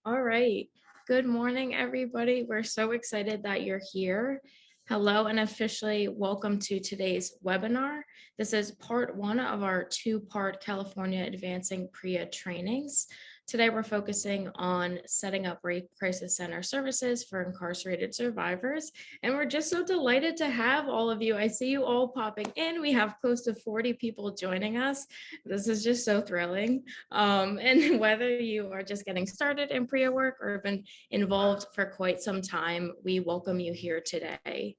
All right. Good morning, everybody. We're so excited that you're here. Hello, and officially welcome to today's webinar. This is part one of our two-part California Advancing PREA trainings. Today, we're focusing on setting up rape crisis center services for incarcerated survivors. And we're just so delighted to have all of you. I see you all popping in. We have close to 40 people joining us. This is just so thrilling. And whether you are just getting started in PREA work or have been involved for quite some time, we welcome you here today.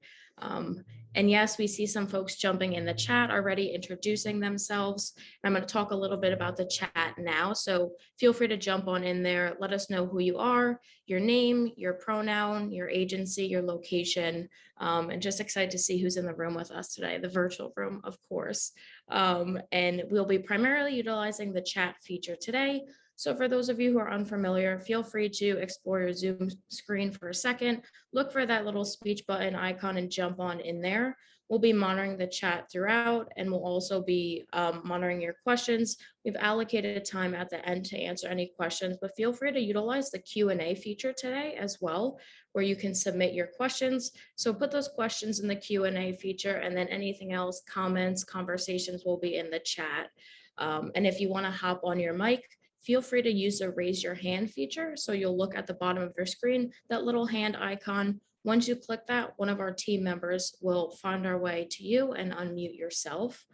And yes, we see some folks jumping in the chat already, introducing themselves. I'm going to talk a little bit about the chat now, so feel free to jump on in there. Let us know who you are, your name, your pronoun, your agency, your location, and just excited to see who's in the room with us today, the virtual room, of course. And we'll be primarily utilizing the chat feature today. So for those of you who are unfamiliar, feel free to explore your Zoom screen for a second, look for that little speech button icon and jump on in there. We'll be monitoring the chat throughout, and we'll also be monitoring your questions. We've allocated time at the end to answer any questions, but feel free to utilize the Q&A feature today as well, where you can submit your questions. So put those questions in the Q&A feature, and then anything else, comments, conversations will be in the chat. And if you want to hop on your mic, feel free to use the raise your hand feature. So you'll look at the bottom of your screen, that little hand icon. Once you click that, one of our team members will find our way to you and unmute yourself.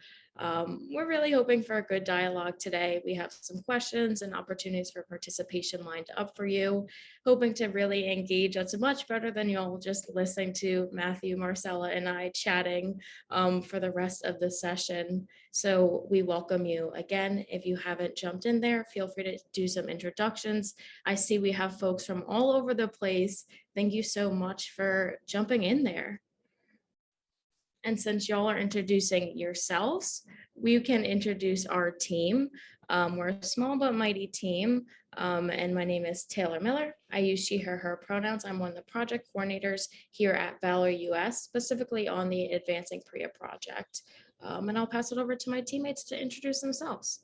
We're really hoping for a good dialogue today. We have some questions and opportunities for participation lined up for you, hoping to really engage. That's much better than y'all just listening to Matthew, Marcella, and I chatting for the rest of the session. So we welcome you. Again, if you haven't jumped in there, feel free to do some introductions. I see we have folks from all over the place. Thank you so much for jumping in there. And since y'all are introducing yourselves, we can introduce our team. We're a small but mighty team, and my name is Taylor Miller. I use she, her pronouns. I'm one of the project coordinators here at Valor US, specifically on the Advancing PREA project. And I'll pass it over to my teammates to introduce themselves.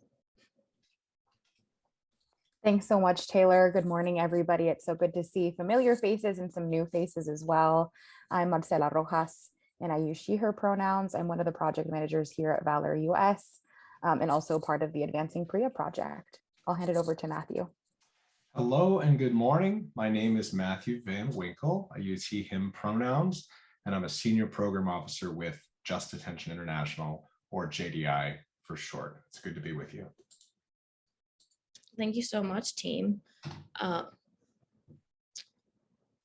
Thanks so much, Taylor. Good morning, everybody. It's so good to see familiar faces and some new faces as well. I'm Marcela Rojas, and I use she, her pronouns. I'm one of the project managers here at Valor US, and also part of the Advancing PREA project. I'll hand it over to Matthew. Hello and good morning. My name is Matthew Van Winkle. I use he, him pronouns, and I'm a senior program officer with Just Detention International, or JDI for short. It's good to be with you. Thank you so much, team.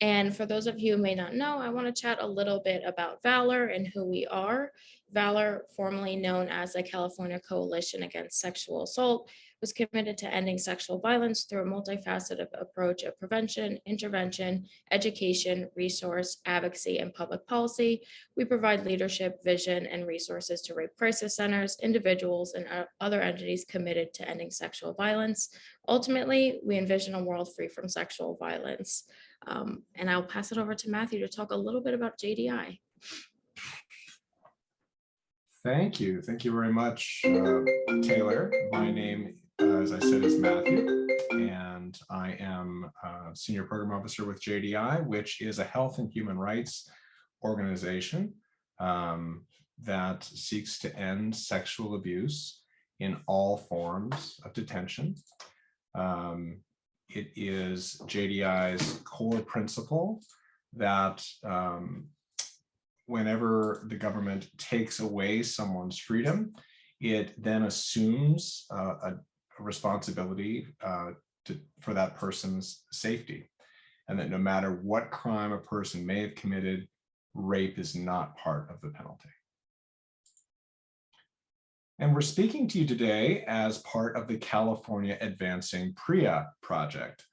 And for those of you who may not know, I want to chat a little bit about Valor and who we are. Valor, formerly known as the California Coalition Against Sexual Assault, was committed to ending sexual violence through a multifaceted approach of prevention, intervention, education, resource, advocacy, and public policy. We provide leadership, vision, and resources to rape crisis centers, individuals, and other entities committed to ending sexual violence. Ultimately, we envision a world free from sexual violence. And I'll pass it over to Matthew to talk a little bit about JDI. Thank you. Thank you very much, Taylor. My name, as I said, is Matthew, and I am a senior program officer with JDI, which is a health and human rights organization that seeks to end sexual abuse in all forms of detention. It is JDI's core principle that whenever the government takes away someone's freedom, it then assumes a responsibility for that person's safety, and that no matter what crime a person may have committed, rape is not part of the penalty. And we're speaking to you today as part of the California Advancing PREA project,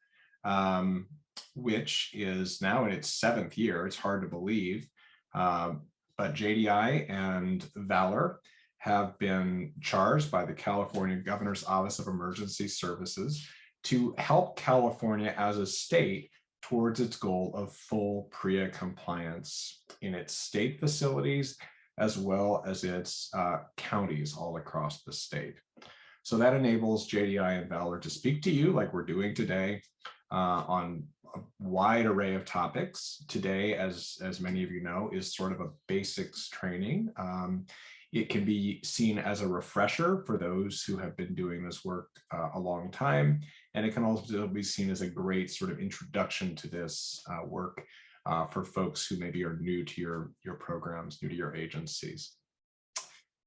which is now in its 7th year. It's hard to believe, but JDI and Valor have been charged by the California Governor's Office of Emergency Services to help California as a state towards its goal of full PREA compliance in its state facilities, as well as its counties all across the state. So that enables JDI and Valor to speak to you like we're doing today on a wide array of topics. Today, as many of you know, is sort of a basics training. It can be seen as a refresher for those who have been doing this work a long time, and it can also be seen as a great sort of introduction to this work for folks who maybe are new to your programs, new to your agencies.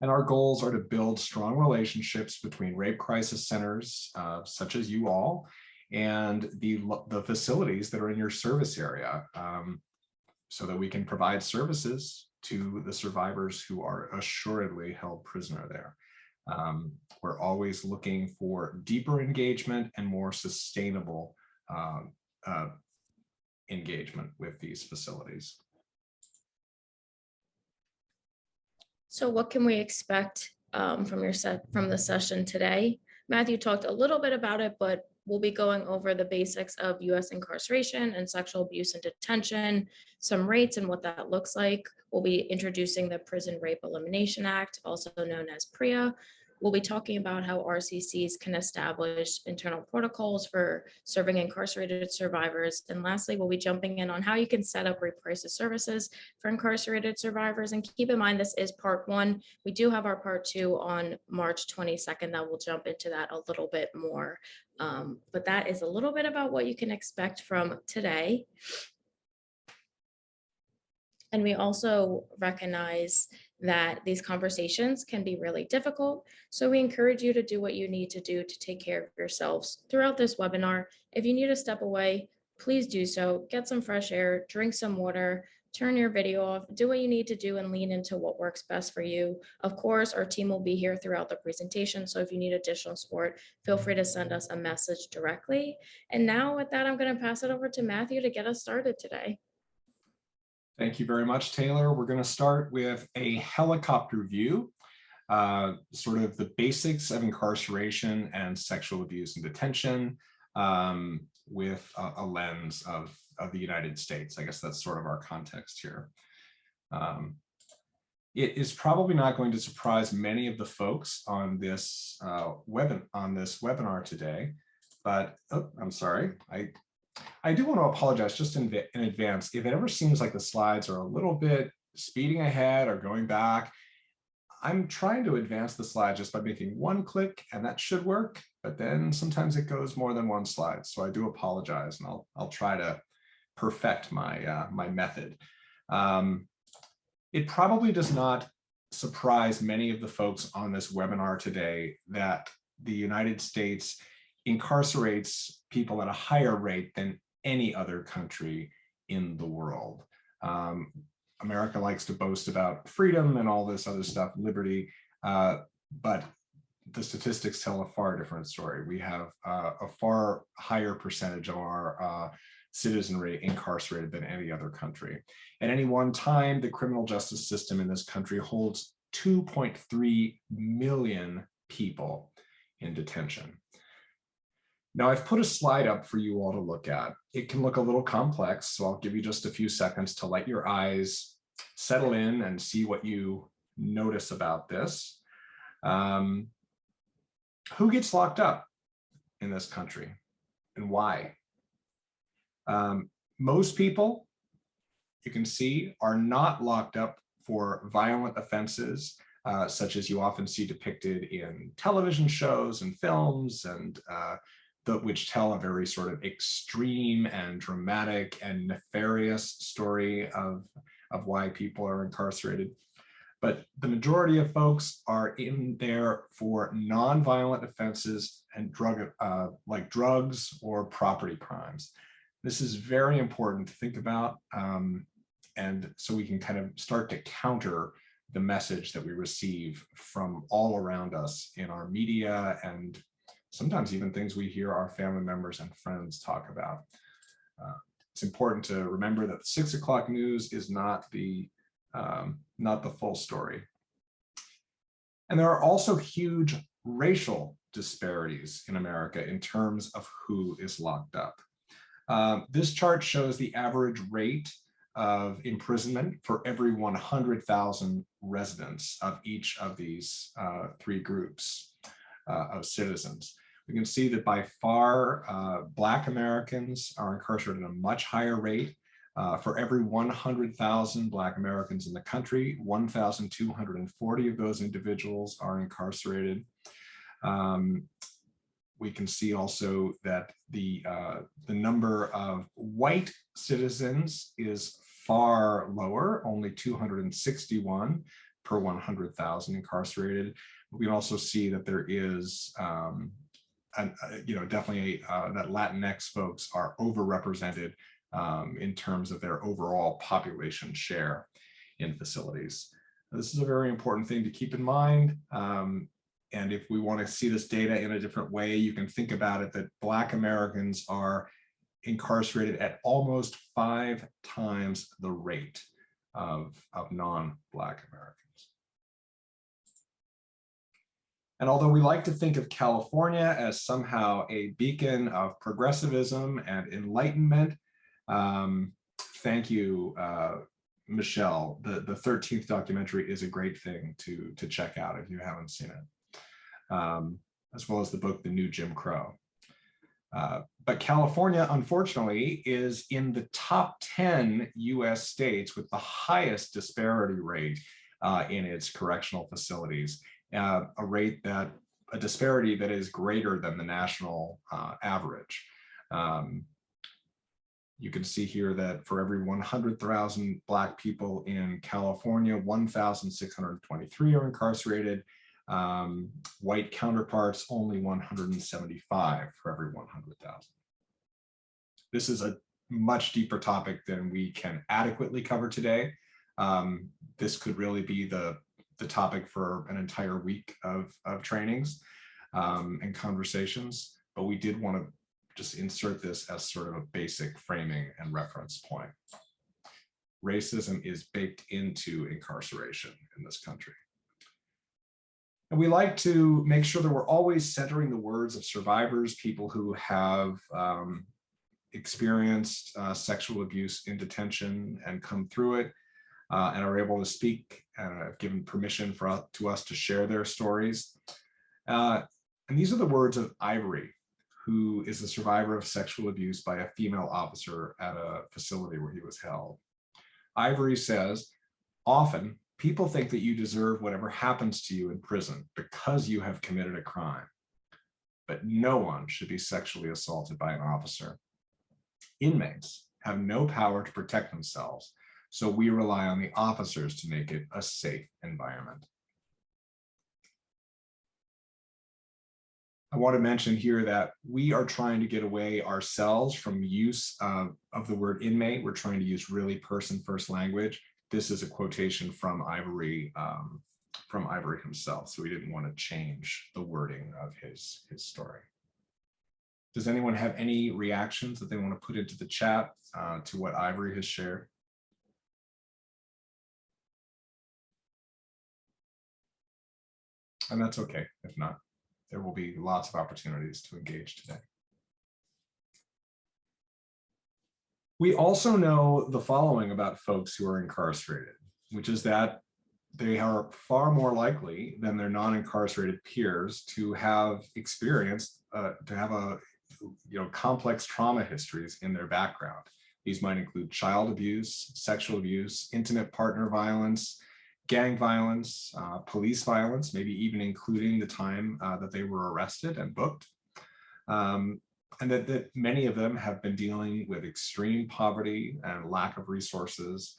And our goals are to build strong relationships between rape crisis centers, such as you all, and the facilities that are in your service area, so that we can provide services to the survivors who are assuredly held prisoner there. We're always looking for deeper engagement and more sustainable engagement with these facilities. So what can we expect from the session today? Matthew talked a little bit about it, but we'll be going over the basics of U.S. incarceration and sexual abuse in detention, some rates and what that looks like. We'll be introducing the Prison Rape Elimination Act, also known as PREA. We'll be talking about how RCCs can establish internal protocols for serving incarcerated survivors. And lastly, we'll be jumping in on how you can set up rape crisis services for incarcerated survivors. And keep in mind, this is part one. We do have our part two on March 22nd that we'll jump into that a little bit more. But that is a little bit about what you can expect from today. And we also recognize that these conversations can be really difficult. So we encourage you to do what you need to do to take care of yourselves throughout this webinar. If you need to step away, please do so. Get some fresh air, drink some water, turn your video off, do what you need to do and lean into what works best for you. Of course, our team will be here throughout the presentation. So if you need additional support, feel free to send us a message directly. And now with that, I'm going to pass it over to Matthew to get us started today. Thank you very much, Taylor. We're going to start with a helicopter view, sort of the basics of incarceration and sexual abuse in detention, with a lens of the United States. I guess that's sort of our context here. It is probably not going to surprise many of the folks on this webinar today, but I'm sorry. I do want to apologize just in advance. If it ever seems like the slides are a little bit speeding ahead or going back, I'm trying to advance the slide just by making one click, and that should work. But then sometimes it goes more than one slide. So I do apologize, and I'll try to perfect my my method. It probably does not surprise many of the folks on this webinar today that the United States incarcerates people at a higher rate than any other country in the world. America likes to boast about freedom and all this other stuff, liberty, but the statistics tell a far different story. We have a far higher percentage of our citizenry incarcerated than any other country. At any one time, the criminal justice system in this country holds 2.3 million people in detention. Now, I've put a slide up for you all to look at. It can look a little complex, so I'll give you just a few seconds to let your eyes settle in and see what you notice about this. Who gets locked up in this country and why? Most people, you can see, are not locked up for violent offenses, such as you often see depicted in television shows and films, and which tell a very sort of extreme and dramatic and nefarious story of why people are incarcerated. But the majority of folks are in there for non-violent offenses and like drugs or property crimes. This is very important to think about, and so we can kind of start to counter the message that we receive from all around us in our media, and sometimes even things we hear our family members and friends talk about. It's important to remember that the 6 o'clock news is not the full story. And there are also huge racial disparities in America in terms of who is locked up. This chart shows the average rate of imprisonment for every 100,000 residents of each of these three groups of citizens. We can see that by far, Black Americans are incarcerated at a much higher rate. For every 100,000 Black Americans in the country, 1,240 of those individuals are incarcerated. We can see also that the number of white citizens is far lower, only 261 per 100,000 incarcerated. We can also see that there is, definitely that Latinx folks are overrepresented in terms of their overall population share in facilities. This is a very important thing to keep in mind. And if we want to see this data in a different way, you can think about it that Black Americans are incarcerated at almost 5 times the rate of non-Black Americans. And although we like to think of California as somehow a beacon of progressivism and enlightenment, thank you, Michelle. The 13th documentary is a great thing to check out if you haven't seen it, as well as the book, The New Jim Crow. But California, unfortunately, is in the top 10 US states with the highest disparity rate in its correctional facilities, a disparity that is greater than the national average. You can see here that for every 100,000 Black people in California, 1,623 are incarcerated. White counterparts, only 175 for every 100,000. This is a much deeper topic than we can adequately cover today. This could really be the topic for an entire week of trainings and conversations, but we did want to just insert this as sort of a basic framing and reference point. Racism is baked into incarceration in this country. And we like to make sure that we're always centering the words of survivors, people who have experienced sexual abuse in detention and come through it and are able to speak and have given permission to us to share their stories. And these are the words of Ivory, who is a survivor of sexual abuse by a female officer at a facility where he was held. Ivory says, "Often, people think that you deserve whatever happens to you in prison because you have committed a crime. But no one should be sexually assaulted by an officer. Inmates have no power to protect themselves, so we rely on the officers to make it a safe environment." I want to mention here that we are trying to get away ourselves from use of the word inmate. We're trying to use really person-first language. This is a quotation from Ivory himself, so we didn't want to change the wording of his story. Does anyone have any reactions that they want to put into the chat to what Ivory has shared? And that's okay if not. There will be lots of opportunities to engage today. We also know the following about folks who are incarcerated, which is that they are far more likely than their non-incarcerated peers to have experienced, to have complex trauma histories in their background. These might include child abuse, sexual abuse, intimate partner violence, gang violence, police violence, maybe even including the time that they were arrested and booked. And that many of them have been dealing with extreme poverty and lack of resources,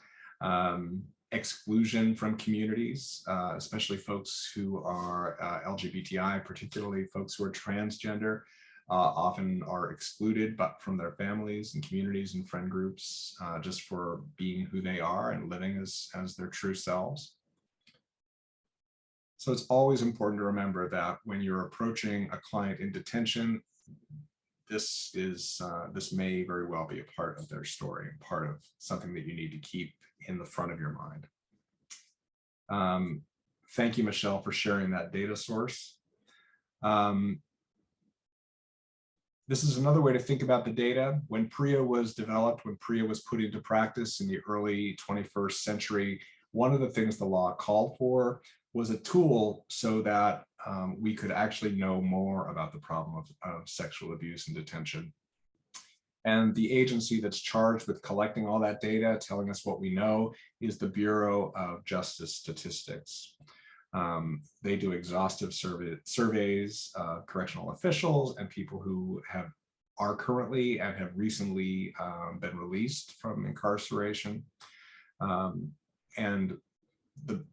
exclusion from communities, especially folks who are LGBTI, particularly folks who are transgender, often are excluded but from their families and communities and friend groups just for being who they are and living as their true selves. So it's always important to remember that when you're approaching a client in detention, this may very well be a part of their story, part of something that you need to keep in the front of your mind. Thank you, Michelle, for sharing that data source. This is another way to think about the data. When PREA was developed, when PREA was put into practice in the early 21st century, one of the things the law called for was a tool so that we could actually know more about the problem of sexual abuse in detention. And the agency that's charged with collecting all that data, telling us what we know, is the Bureau of Justice Statistics. They do exhaustive surveys of correctional officials and people who are currently and have recently been released from incarceration. And the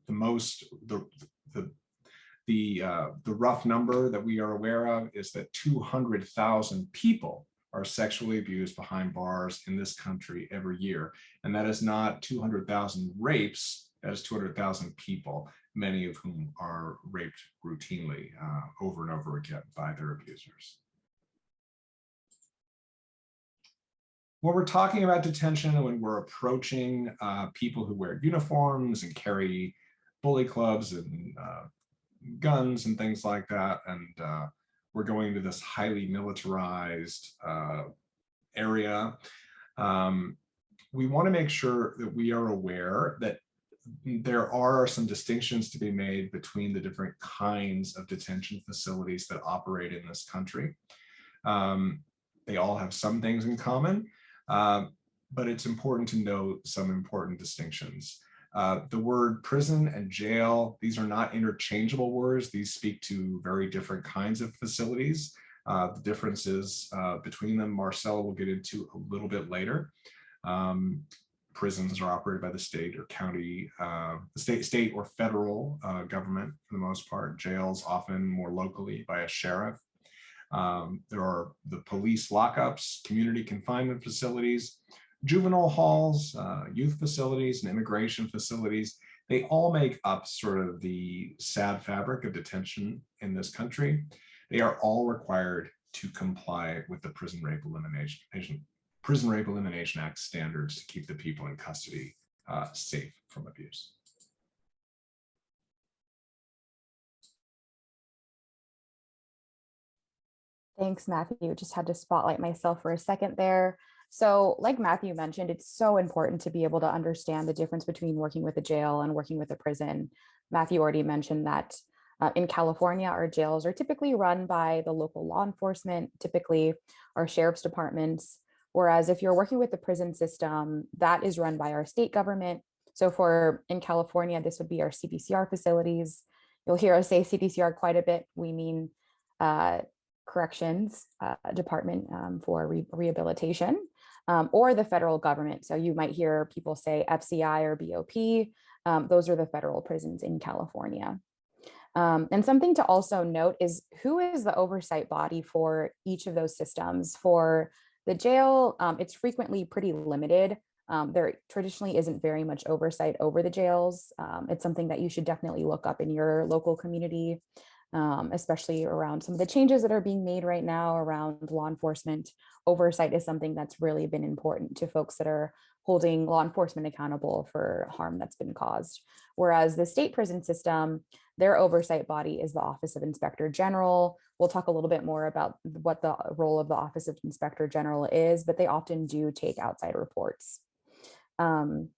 rough number that we are aware of is that 200,000 people are sexually abused behind bars in this country every year. And that is not 200,000 rapes, that is 200,000 people, many of whom are raped routinely over and over again by their abusers. When we're talking about detention and when we're approaching people who wear uniforms and carry bully clubs and guns and things like that, and we're going into this highly militarized area, we want to make sure that we are aware that there are some distinctions to be made between the different kinds of detention facilities that operate in this country. They all have some things in common, but it's important to note some important distinctions. The word prison and jail, these are not interchangeable words. These speak to very different kinds of facilities. The differences between them, Marcella will get into a little bit later. Prisons are operated by the state or county, state or federal government for the most part. Jails often more locally by a sheriff. There are the police lockups, community confinement facilities, juvenile halls, youth facilities, and immigration facilities. They all make up sort of the sad fabric of detention in this country. They are all required to comply with the Prison Rape Elimination Act standards to keep the people in custody safe from abuse. Thanks, Matthew. Just had to spotlight myself for a second there. So like Matthew mentioned, it's so important to be able to understand the difference between working with a jail and working with a prison. Matthew already mentioned that in California, our jails are typically run by the local law enforcement, typically our sheriff's departments. Whereas if you're working with the prison system, that is run by our state government. So in California, this would be our CDCR facilities. You'll hear us say CDCR quite a bit. We mean corrections department for rehabilitation, or the federal government. So you might hear people say FCI or BOP. Those are the federal prisons in California. And something to also note is who is the oversight body for each of those systems. For the jail, it's frequently pretty limited. There traditionally isn't very much oversight over the jails. It's something that you should definitely look up in your local community, especially around some of the changes that are being made right now around law enforcement. Oversight is something that's really been important to folks that are holding law enforcement accountable for harm that's been caused. Whereas the state prison system, their oversight body is the Office of Inspector General. We'll talk a little bit more about what the role of the Office of Inspector General is, but they often do take outside reports. Something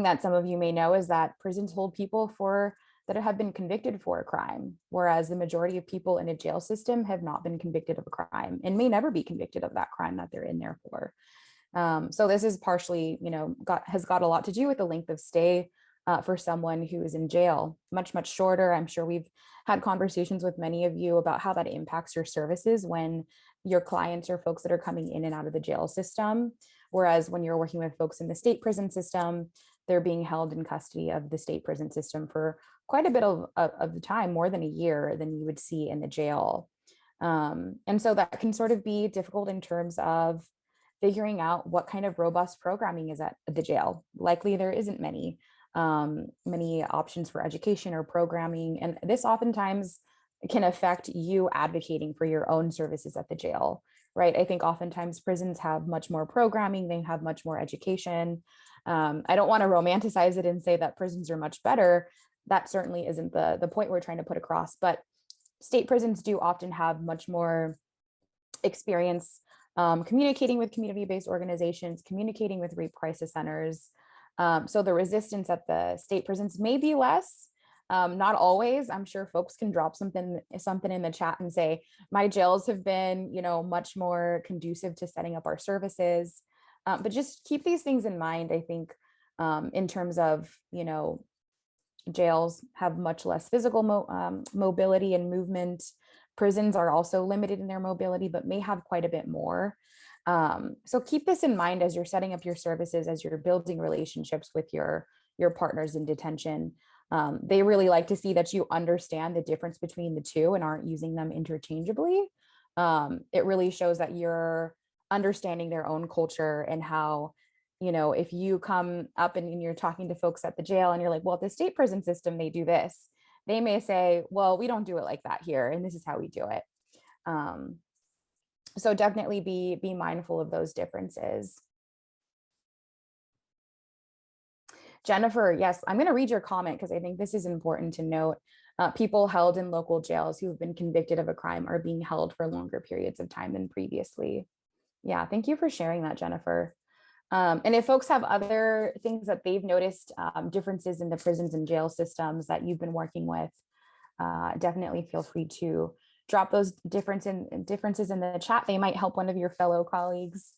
that some of you may know is that prisons hold people that have been convicted for a crime, whereas the majority of people in a jail system have not been convicted of a crime and may never be convicted of that crime that they're in there for. So this is partially, has got a lot to do with the length of stay for someone who is in jail. Much, much shorter. I'm sure we've had conversations with many of you about how that impacts your services when your clients are folks that are coming in and out of the jail system. Whereas when you're working with folks in the state prison system, they're being held in custody of the state prison system for quite a bit of the time, more than a year than you would see in the jail. And so that can sort of be difficult in terms of figuring out what kind of robust programming is at the jail. Likely there isn't many options for education or programming. And this oftentimes can affect you advocating for your own services at the jail, right? I think oftentimes prisons have much more programming, they have much more education. I don't want to romanticize it and say that prisons are much better. That certainly isn't the point we're trying to put across, but state prisons do often have much more experience communicating with community-based organizations, communicating with rape crisis centers. So the resistance at the state prisons may be less, Not always. I'm sure folks can drop something in the chat and say, my jails have been, much more conducive to setting up our services. But just keep these things in mind, I think, in terms of, jails have much less physical mobility and movement. Prisons are also limited in their mobility, but may have quite a bit more. So keep this in mind as you're setting up your services, as you're building relationships with your partners in detention. They really like to see that you understand the difference between the two and aren't using them interchangeably. It really shows that you're understanding their own culture and how, if you come up and you're talking to folks at the jail and you're like, well, at the state prison system, they do this. They may say, well, we don't do it like that here, and this is how we do it. So definitely be mindful of those differences. Jennifer, yes, I'm going to read your comment because I think this is important to note. People held in local jails who have been convicted of a crime are being held for longer periods of time than previously. Yeah, thank you for sharing that, Jennifer. And if folks have other things that they've noticed, differences in the prisons and jail systems that you've been working with, definitely feel free to drop those differences in the chat. They might help one of your fellow colleagues.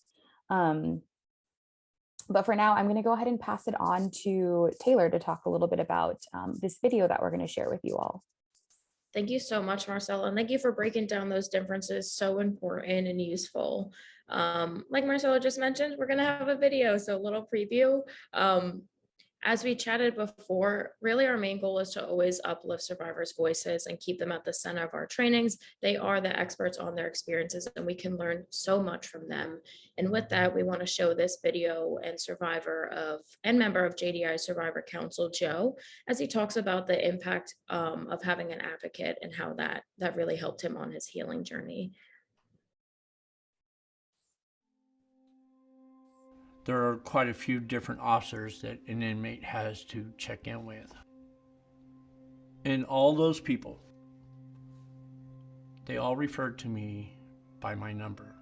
But for now, I'm going to go ahead and pass it on to Taylor to talk a little bit about this video that we're going to share with you all. Thank you so much, Marcella, and thank you for breaking down those differences. So important and useful. Like Marcella just mentioned, we're going to have a video, so a little preview. As we chatted before, really our main goal is to always uplift survivors' voices and keep them at the center of our trainings. They are the experts on their experiences, and we can learn so much from them. And with that, we want to show this video and member of JDI Survivor Council, Joe, as he talks about the impact of having an advocate and how that really helped him on his healing journey. There are quite a few different officers that an inmate has to check in with. And all those people, they all referred to me by my number.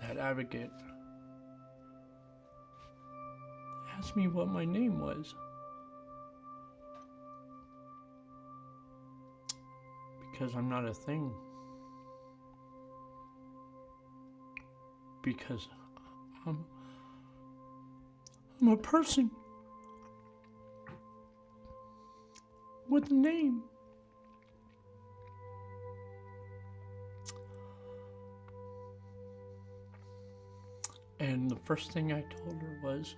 That advocate asked me what my name was. Because I'm not a thing. Because I'm a person with a name. And the first thing I told her was,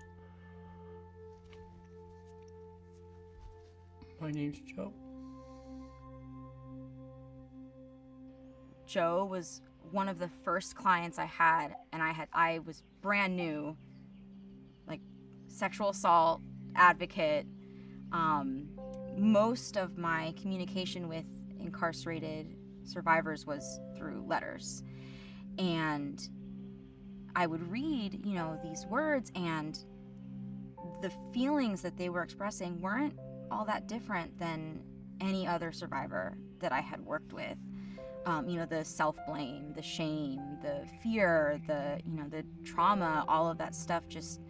my name's Joe. Joe was one of the first clients I had, and I was brand new, like sexual assault advocate. Most of my communication with incarcerated survivors was through letters, and I would read, these words, and the feelings that they were expressing weren't all that different than any other survivor that I had worked with. The self-blame, the shame, the fear, the trauma, all of that stuff just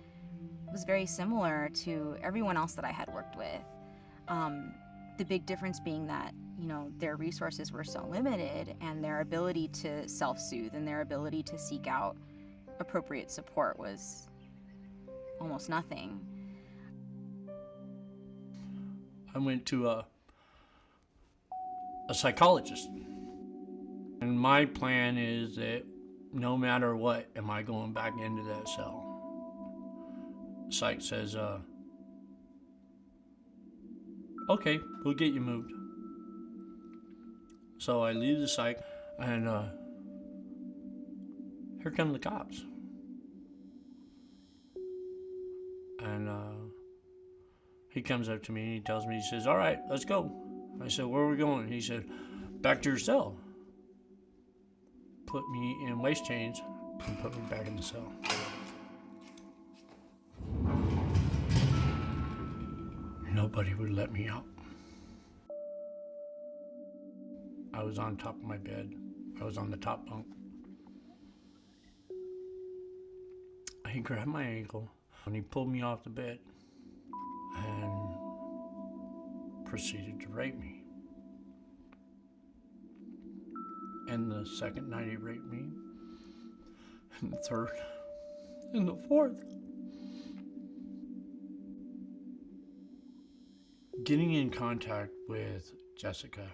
was very similar to everyone else that I had worked with. The big difference being that, their resources were so limited, and their ability to self-soothe and their ability to seek out appropriate support was almost nothing. I went to a psychologist. And my plan is that no matter what, am I going back into that cell? Psych says, okay, we'll get you moved. So I leave the psych, and here come the cops. And he comes up to me and he tells me, he says, all right, let's go. I said, where are we going? He said, back to your cell. Put me in waist chains and put me back in the cell. Nobody would let me out. I was on top of my bed. I was on the top bunk. He grabbed my ankle and he pulled me off the bed. and proceeded to rape me. And the second night he raped me, and the third, and the fourth. Getting in contact with Jessica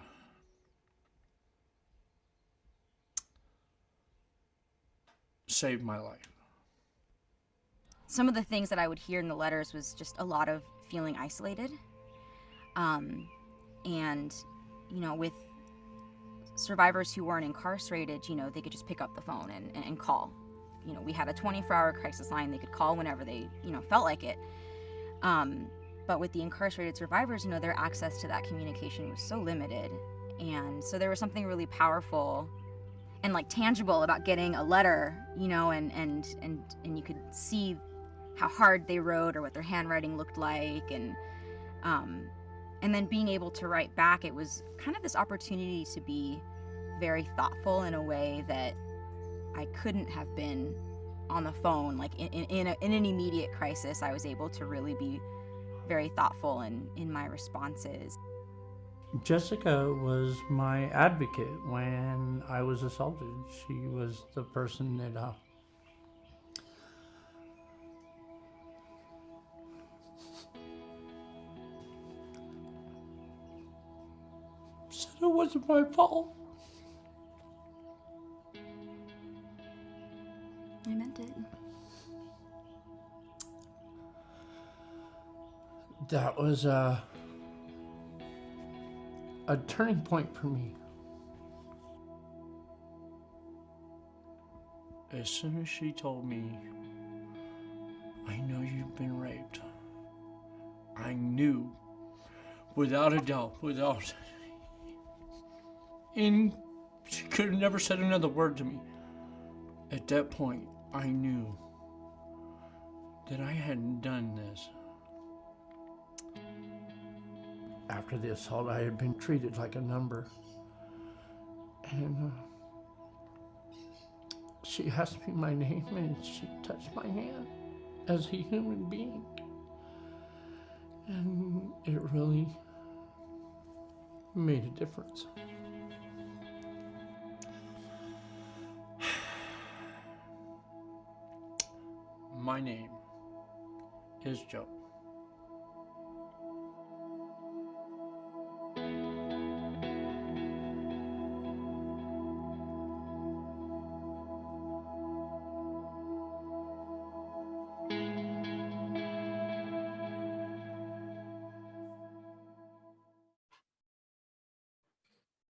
saved my life. Some of the things that I would hear in the letters was just a lot of feeling isolated. And, with survivors who weren't incarcerated, they could just pick up the phone and call. We had a 24-hour crisis line. They could call whenever they, felt like it. But with the incarcerated survivors, their access to that communication was so limited. And so there was something really powerful and tangible about getting a letter, and you could see how hard they wrote or what their handwriting looked like. And then being able to write back, it was kind of this opportunity to be very thoughtful in a way that I couldn't have been on the phone. In an immediate crisis, I was able to really be very thoughtful in my responses. Jessica was my advocate when I was assaulted. She was the person that said it wasn't my fault. I meant it. That was a turning point for me. As soon as she told me, I know you've been raped, I knew, without a doubt, and she could have never said another word to me. At that point, I knew that I hadn't done this. After the assault, I had been treated like a number. And she asked me my name and she touched my hand as a human being. And it really made a difference. My name is Joe.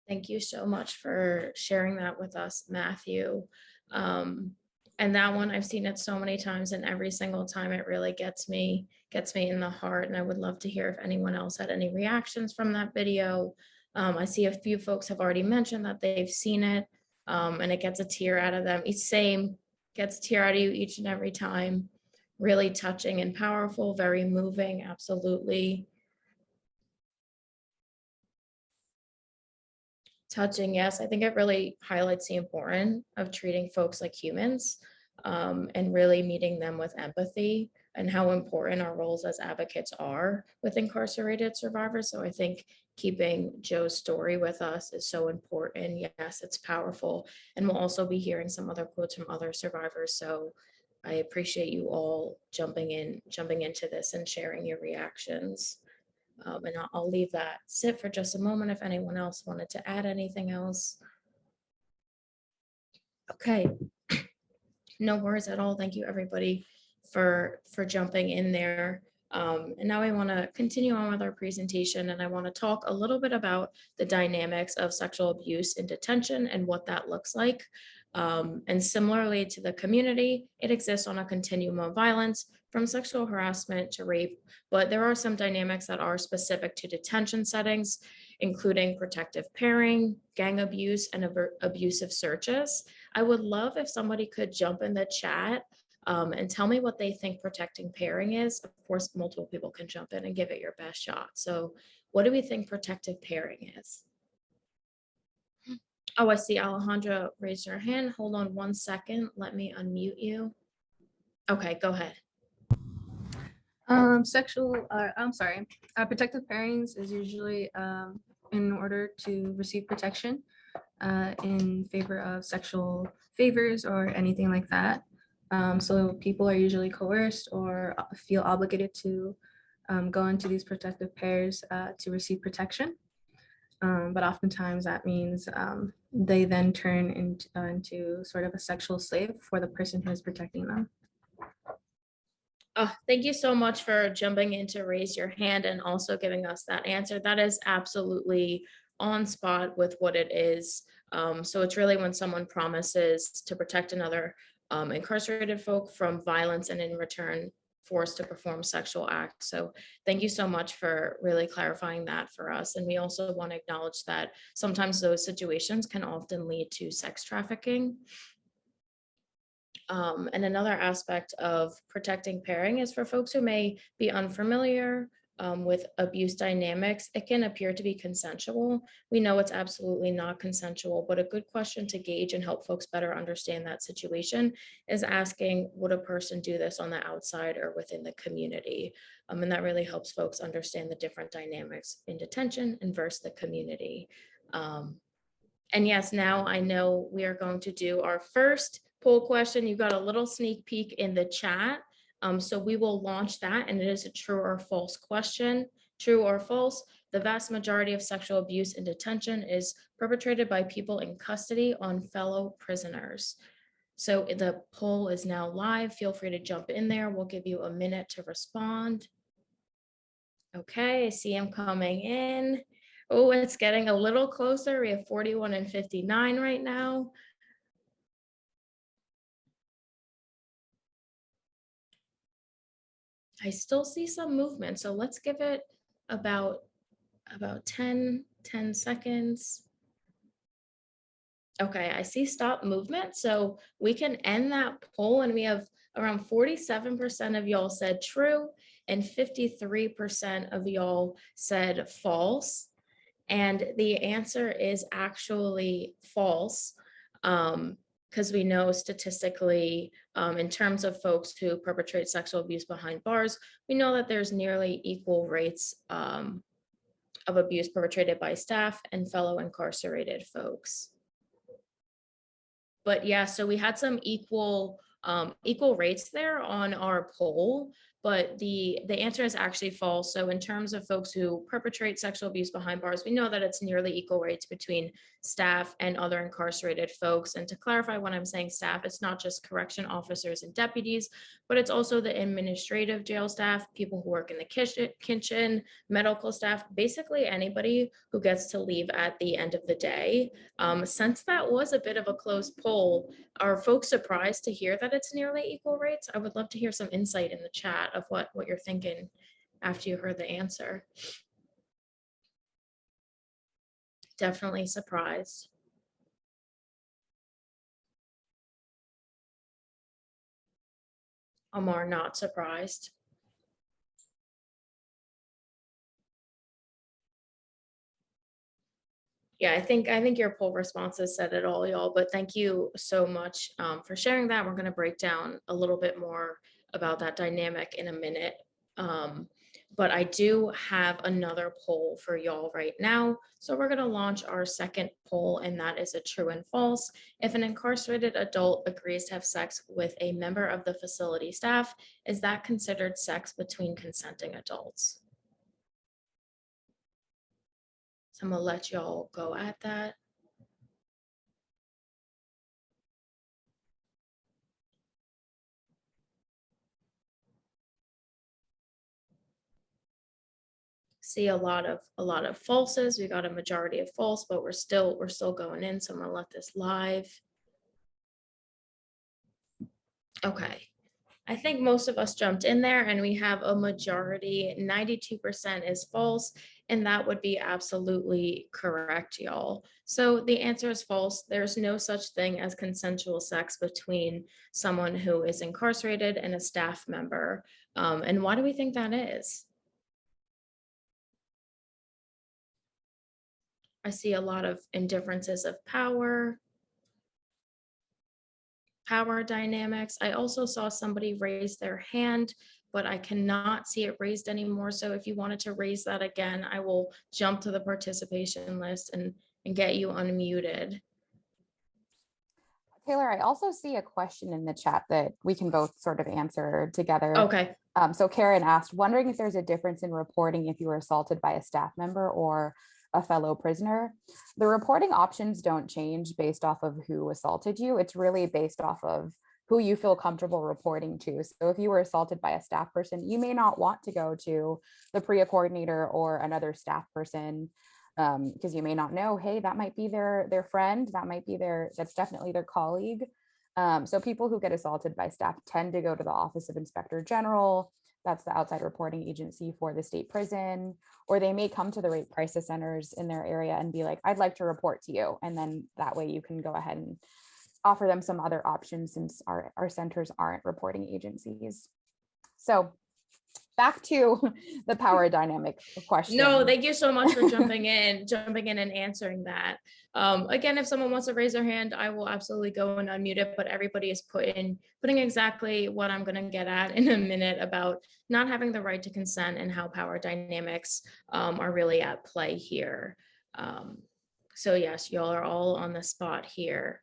Thank you so much for sharing that with us, Matthew. And that one, I've seen it so many times, and every single time it really gets me in the heart. And I would love to hear if anyone else had any reactions from that video. I see a few folks have already mentioned that they've seen it, and it gets a tear out of them. Same, gets a tear out of you each and every time. Really touching and powerful, very moving, absolutely. Touching, yes. I think it really highlights the importance of treating folks like humans, and really meeting them with empathy, and how important our roles as advocates are with incarcerated survivors. So I think keeping Joe's story with us is so important. Yes, it's powerful. And we'll also be hearing some other quotes from other survivors. So I appreciate you all jumping into this and sharing your reactions. And I'll leave that sit for just a moment if anyone else wanted to add anything else. Okay, no worries at all. Thank you, everybody, for jumping in there. And now I want to continue on with our presentation, and I want to talk a little bit about the dynamics of sexual abuse in detention and what that looks like. And similarly to the community, it exists on a continuum of violence from sexual harassment to rape, but there are some dynamics that are specific to detention settings, including protective pairing, gang abuse, and abusive searches. I would love if somebody could jump in the chat and tell me what they think protecting pairing is. Of course, multiple people can jump in and give it your best shot. So what do we think protective pairing is? Oh, I see Alejandra raised her hand. Hold on one second. Let me unmute you. Okay, go ahead. Protective pairings is usually in order to receive protection in favor of sexual favors or anything like that. So people are usually coerced or feel obligated to go into these protective pairs to receive protection. But oftentimes that means they then turn into sort of a sexual slave for the person who is protecting them. Oh, thank you so much for jumping in to raise your hand and also giving us that answer. That is absolutely on spot with what it is. So it's really when someone promises to protect another incarcerated folk from violence and in return forced to perform sexual acts. So thank you so much for really clarifying that for us. And we also want to acknowledge that sometimes those situations can often lead to sex trafficking. And another aspect of protecting pairing is for folks who may be unfamiliar with abuse dynamics. It can appear to be consensual. We know it's absolutely not consensual, but a good question to gauge and help folks better understand that situation is asking, would a person do this on the outside or within the community? And that really helps folks understand the different dynamics in detention and versus the community. And yes, now I know we are going to do our first poll question. You got a little sneak peek in the chat. So we will launch that, and it is a true or false question. True or false, the vast majority of sexual abuse in detention is perpetrated by people in custody on fellow prisoners. So the poll is now live. Feel free to jump in there. We'll give you a minute to respond. Okay, I see him coming in. Oh, it's getting a little closer. We have 41 and 59 right now. I still see some movement, so let's give it about 10 seconds. Okay, I see stop movement, so we can end that poll, and we have around 47% of y'all said true and 53% of y'all said false. And the answer is actually false, because we know statistically, in terms of folks who perpetrate sexual abuse behind bars, we know that there's nearly equal rates of abuse perpetrated by staff and fellow incarcerated folks. But yeah, so we had some equal rates there on our poll, but the answer is actually false. So in terms of folks who perpetrate sexual abuse behind bars, we know that it's nearly equal rates between staff and other incarcerated folks. And to clarify, when I'm saying staff, it's not just correction officers and deputies, but it's also the administrative jail staff, people who work in the kitchen, medical staff, basically anybody who gets to leave at the end of the day. Since that was a bit of a close poll, are folks surprised to hear that it's nearly equal rates? I would love to hear some insight in the chat of what you're thinking after you heard the answer. Definitely surprised. Amar, not surprised. Yeah, I think your poll responses said it all, y'all, but thank you so much for sharing that. We're going to break down a little bit more about that dynamic in a minute. But I do have another poll for y'all right now. So we're going to launch our second poll, and that is a true and false. If an incarcerated adult agrees to have sex with a member of the facility staff, is that considered sex between consenting adults? So I'm gonna let y'all go at that. See a lot of falses. We got a majority of false, but we're still going in. So I'm gonna let this live. Okay. I think most of us jumped in there, and we have a majority, 92% is false, and that would be absolutely correct, y'all. So the answer is false. There's no such thing as consensual sex between someone who is incarcerated and a staff member. And why do we think that is? I see a lot of indifferences of power dynamics. I also saw somebody raise their hand, but I cannot see it raised anymore. So if you wanted to raise that again, I will jump to the participation list and get you unmuted. Taylor, I also see a question in the chat that we can both sort of answer together. Okay. So Karen asked, wondering if there's a difference in reporting if you were assaulted by a staff member or a fellow prisoner. The reporting options don't change based off of who assaulted you. It's really based off of who you feel comfortable reporting to. So if you were assaulted by a staff person, you may not want to go to the PREA coordinator or another staff person, because you may not know, hey, that might be their friend, that might be that's definitely their colleague. So people who get assaulted by staff tend to go to the Office of Inspector General. That's the outside reporting agency for the state prison, or they may come to the rape crisis centers in their area and be like, I'd like to report to you. And then that way you can go ahead and offer them some other options, since our centers aren't reporting agencies. So back to the power dynamic question. No, thank you so much for jumping in and answering that. Again, if someone wants to raise their hand, I will absolutely go and unmute it, but everybody is putting exactly what I'm going to get at in a minute about not having the right to consent and how power dynamics are really at play here. So yes, y'all are all on the spot here.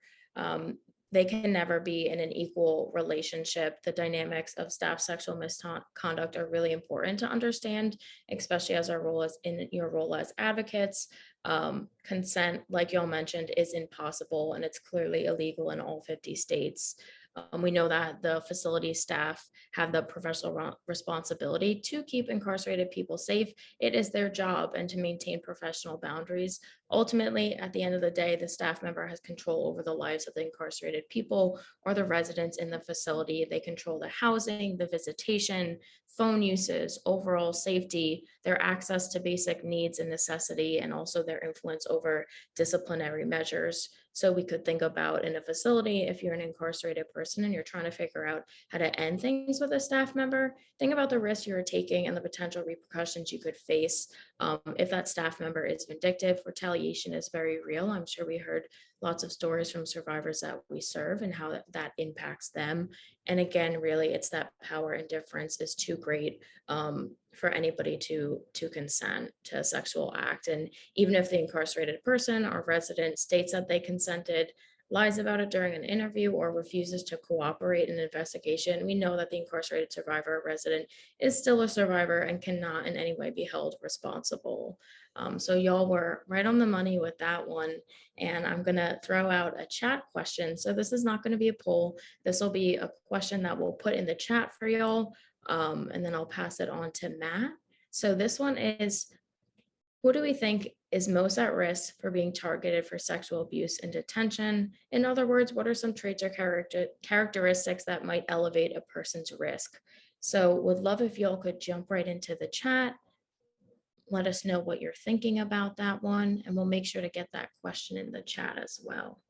They can never be in an equal relationship. The dynamics of staff sexual misconduct are really important to understand, especially as in your role as advocates. Consent, like y'all mentioned, is impossible, and it's clearly illegal in all 50 states. We know that the facility staff have the professional responsibility to keep incarcerated people safe. It is their job, and to maintain professional boundaries. Ultimately, at the end of the day, the staff member has control over the lives of the incarcerated people or the residents in the facility. They control the housing, the visitation, phone uses, overall safety, their access to basic needs and necessity, and also their influence over disciplinary measures. So we could think about in a facility, if you're an incarcerated person and you're trying to figure out how to end things with a staff member, think about the risk you're taking and the potential repercussions you could face. If that staff member is vindictive, retaliation is very real. I'm sure we heard lots of stories from survivors that we serve and how that impacts them. And again, really, it's that power indifference is too great for anybody to consent to a sexual act. And even if the incarcerated person or resident states that they consented, lies about it during an interview, or refuses to cooperate in an investigation, we know that the incarcerated survivor or resident is still a survivor and cannot in any way be held responsible. So y'all were right on the money with that one. And I'm going to throw out a chat question. So this is not going to be a poll. This will be a question that we'll put in the chat for y'all. And then I'll pass it on to Matt. So this one is, who do we think is most at risk for being targeted for sexual abuse in detention? In other words, what are some traits or characteristics that might elevate a person's risk? So would love if y'all could jump right into the chat. Let us know what you're thinking about that one, and we'll make sure to get that question in the chat as well.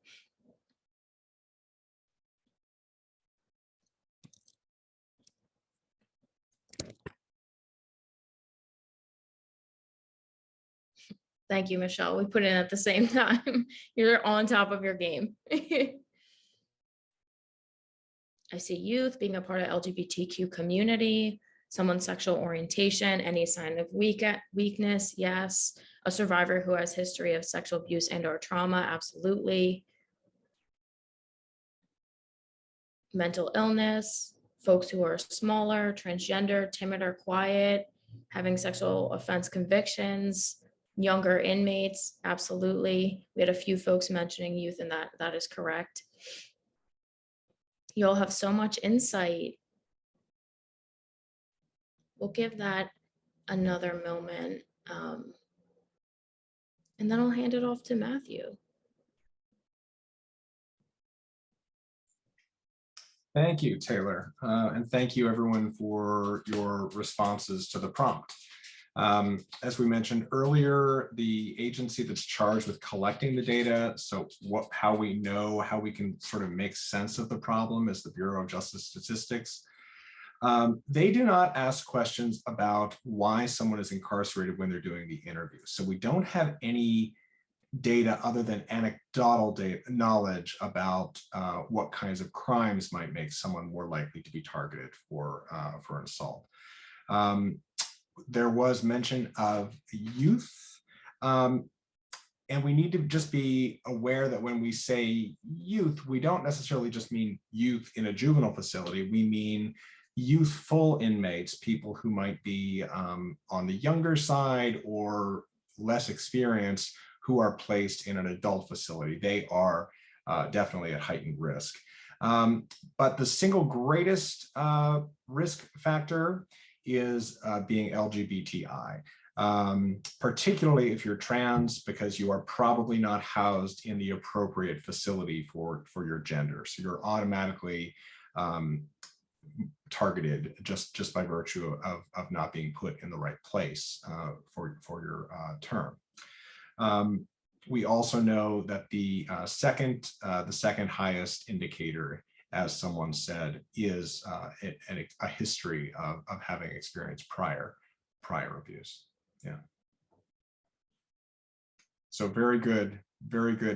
Thank you, Michelle. We put in at the same time. You're on top of your game. I see youth, being a part of LGBTQ community, someone's sexual orientation, any sign of weakness, yes. A survivor who has history of sexual abuse and or trauma, absolutely. Mental illness, folks who are smaller, transgender, timid or quiet, having sexual offense convictions, younger inmates, absolutely. We had a few folks mentioning youth, and that is correct. You'll have so much insight. We'll give that another moment. And then I'll hand it off to Matthew. Thank you, Taylor. And thank you everyone for your responses to the prompt. As we mentioned earlier, the agency that's charged with collecting the data, so how we know, how we can sort of make sense of the problem, is the Bureau of Justice Statistics. They do not ask questions about why someone is incarcerated when they're doing the interview. So we don't have any data other than anecdotal knowledge about what kinds of crimes might make someone more likely to be targeted for an assault. There was mention of youth. And we need to just be aware that when we say youth, we don't necessarily just mean youth in a juvenile facility. We mean youthful inmates, people who might be on the younger side or less experienced, who are placed in an adult facility. They are definitely at heightened risk. But the single greatest risk factor is being LGBTI. Particularly if you're trans, because you are probably not housed in the appropriate facility for your gender. So you're automatically targeted just by virtue of not being put in the right place for your term. We also know that the second highest indicator, as someone said, is a history of having experienced prior abuse. Yeah. So very good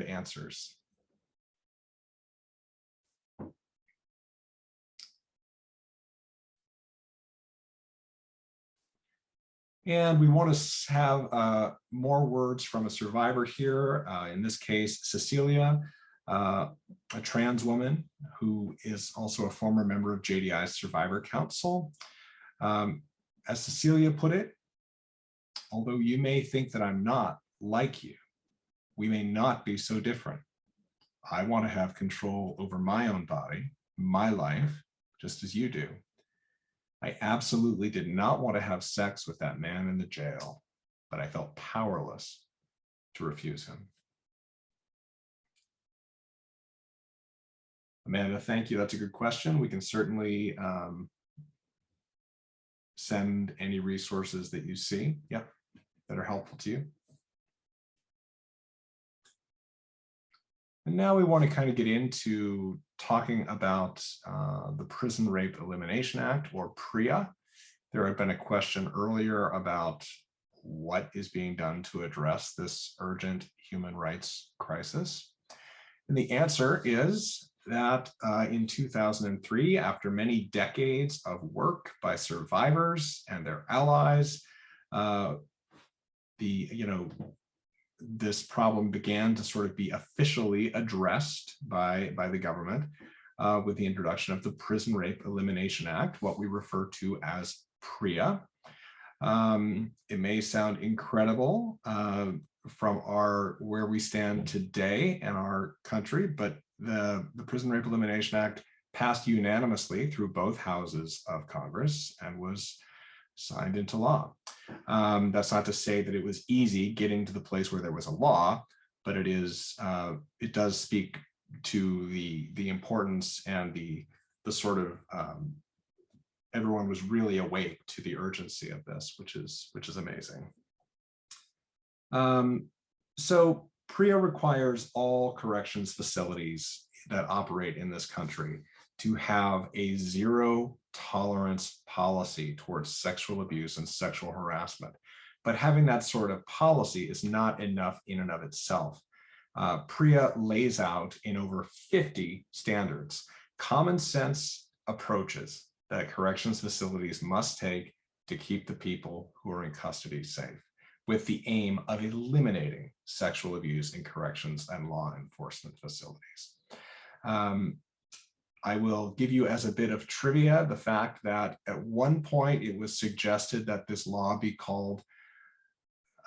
answers. And we want to have more words from a survivor here. In this case, Cecilia, a trans woman who is also a former member of JDI's Survivor Council. As Cecilia put it, although you may think that I'm not like you, we may not be so different. I want to have control over my own body, my life, just as you do. I absolutely did not want to have sex with that man in the jail, but I felt powerless to refuse him. Amanda, thank you. That's a good question. We can certainly send any resources that you see, that are helpful to you. And now we want to kind of get into talking about the Prison Rape Elimination Act, or PREA. There had been a question earlier about what is being done to address this urgent human rights crisis. And the answer is that in 2003, after many decades of work by survivors and their allies, this problem began to sort of be officially addressed by the government with the introduction of the Prison Rape Elimination Act, what we refer to as PREA. It may sound incredible from where we stand today in our country, but the Prison Rape Elimination Act passed unanimously through both houses of Congress and was signed into law. That's not to say that it was easy getting to the place where there was a law, but it does speak to the importance and the sort of everyone was really awake to the urgency of this, which is amazing. So PREA requires all corrections facilities that operate in this country to have a zero tolerance policy towards sexual abuse and sexual harassment. But having that sort of policy is not enough in and of itself. PREA lays out in over 50 standards common sense approaches that corrections facilities must take to keep the people who are in custody safe, with the aim of eliminating sexual abuse in corrections and law enforcement facilities. I will give you as a bit of trivia the fact that at one point it was suggested that this law be called,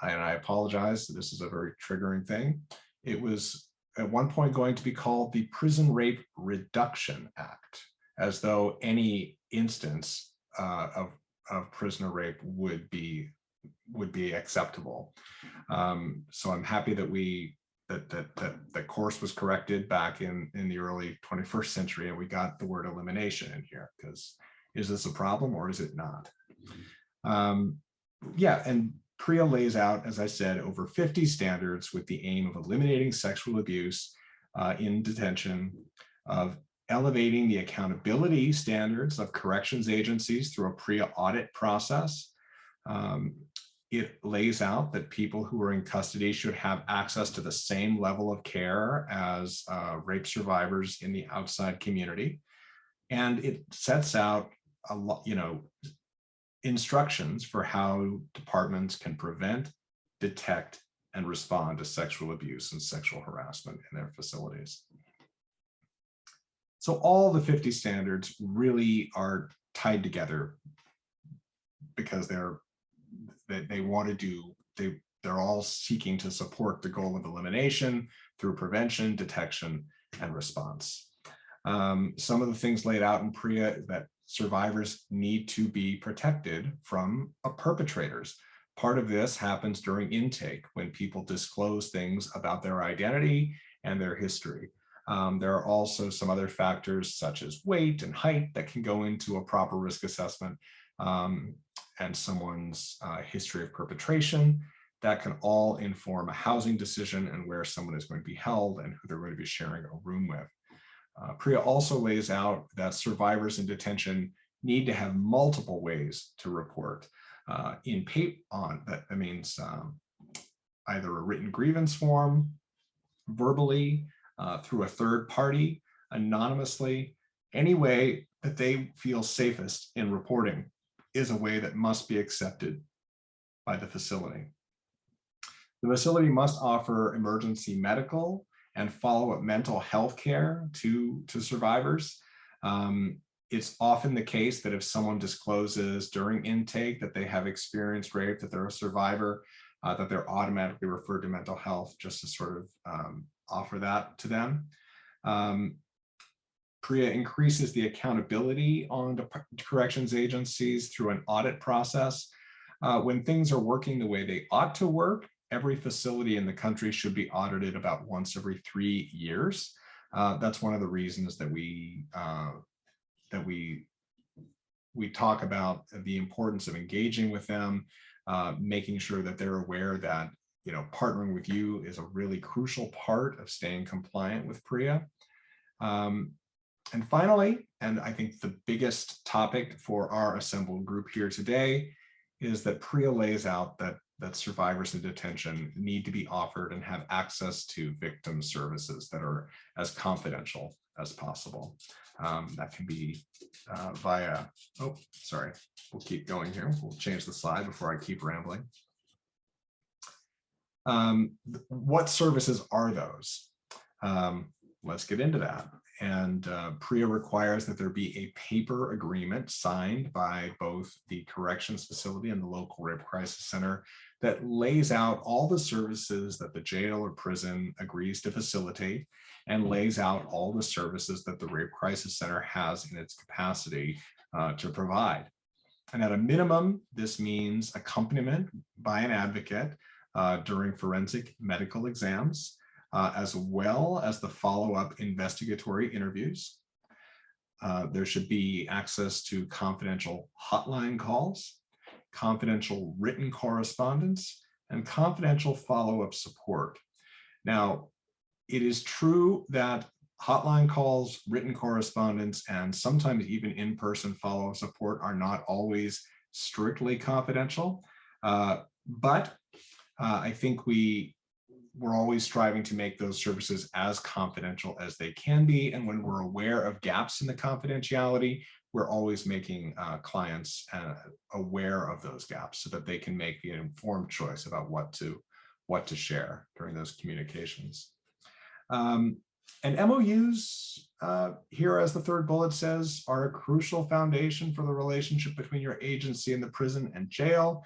and I apologize, this is a very triggering thing, it was at one point going to be called the Prison Rape Reduction Act, as though any instance of prisoner rape would be acceptable. So I'm happy that the course was corrected back in the early 21st century, and we got the word elimination in here, because is this a problem or is it not? And PREA lays out, as I said, over 50 standards with the aim of eliminating sexual abuse in detention, of elevating the accountability standards of corrections agencies through a PREA audit process, It lays out that people who are in custody should have access to the same level of care as rape survivors in the outside community. And it sets out a lot, instructions for how departments can prevent, detect, and respond to sexual abuse and sexual harassment in their facilities. So all the 50 standards really are tied together because they want to do, they're all seeking to support the goal of elimination through prevention, detection, and response. Some of the things laid out in PREA that survivors need to be protected from perpetrators. Part of this happens during intake when people disclose things about their identity and their history. There are also some other factors such as weight and height that can go into a proper risk assessment, and someone's history of perpetration that can all inform a housing decision and where someone is going to be held and who they're going to be sharing a room with. PREA also lays out that survivors in detention need to have multiple ways to report. That means either a written grievance form, verbally, through a third party, anonymously, any way that they feel safest in reporting is a way that must be accepted by the facility. The facility must offer emergency medical and follow-up mental health care to survivors. It's often the case that if someone discloses during intake that they have experienced rape, that they're a survivor, that they're automatically referred to mental health, just to sort of offer that to them. PREA increases the accountability on corrections agencies through an audit process. When things are working the way they ought to work, every facility in the country should be audited about once every 3 years. That's one of the reasons that we talk about the importance of engaging with them, making sure that they're aware that partnering with you is a really crucial part of staying compliant with PREA. And finally, and I think the biggest topic for our assembled group here today is that PREA lays out that survivors in detention need to be offered and have access to victim services that are as confidential as possible. That can be via, we'll keep going here. We'll change the slide before I keep rambling. What services are those? Let's get into that. And PREA requires that there be a paper agreement signed by both the corrections facility and the local rape crisis center that lays out all the services that the jail or prison agrees to facilitate and lays out all the services that the rape crisis center has in its capacity to provide. And at a minimum, this means accompaniment by an advocate during forensic medical exams, as well as the follow-up investigatory interviews. There should be access to confidential hotline calls, confidential written correspondence, and confidential follow-up support. Now, it is true that hotline calls, written correspondence, and sometimes even in-person follow-up support are not always strictly confidential, but I think we're always striving to make those services as confidential as they can be. And when we're aware of gaps in the confidentiality, we're always making clients aware of those gaps so that they can make the informed choice about what to share during those communications. And MOUs, here as the third bullet says, are a crucial foundation for the relationship between your agency and the prison and jail.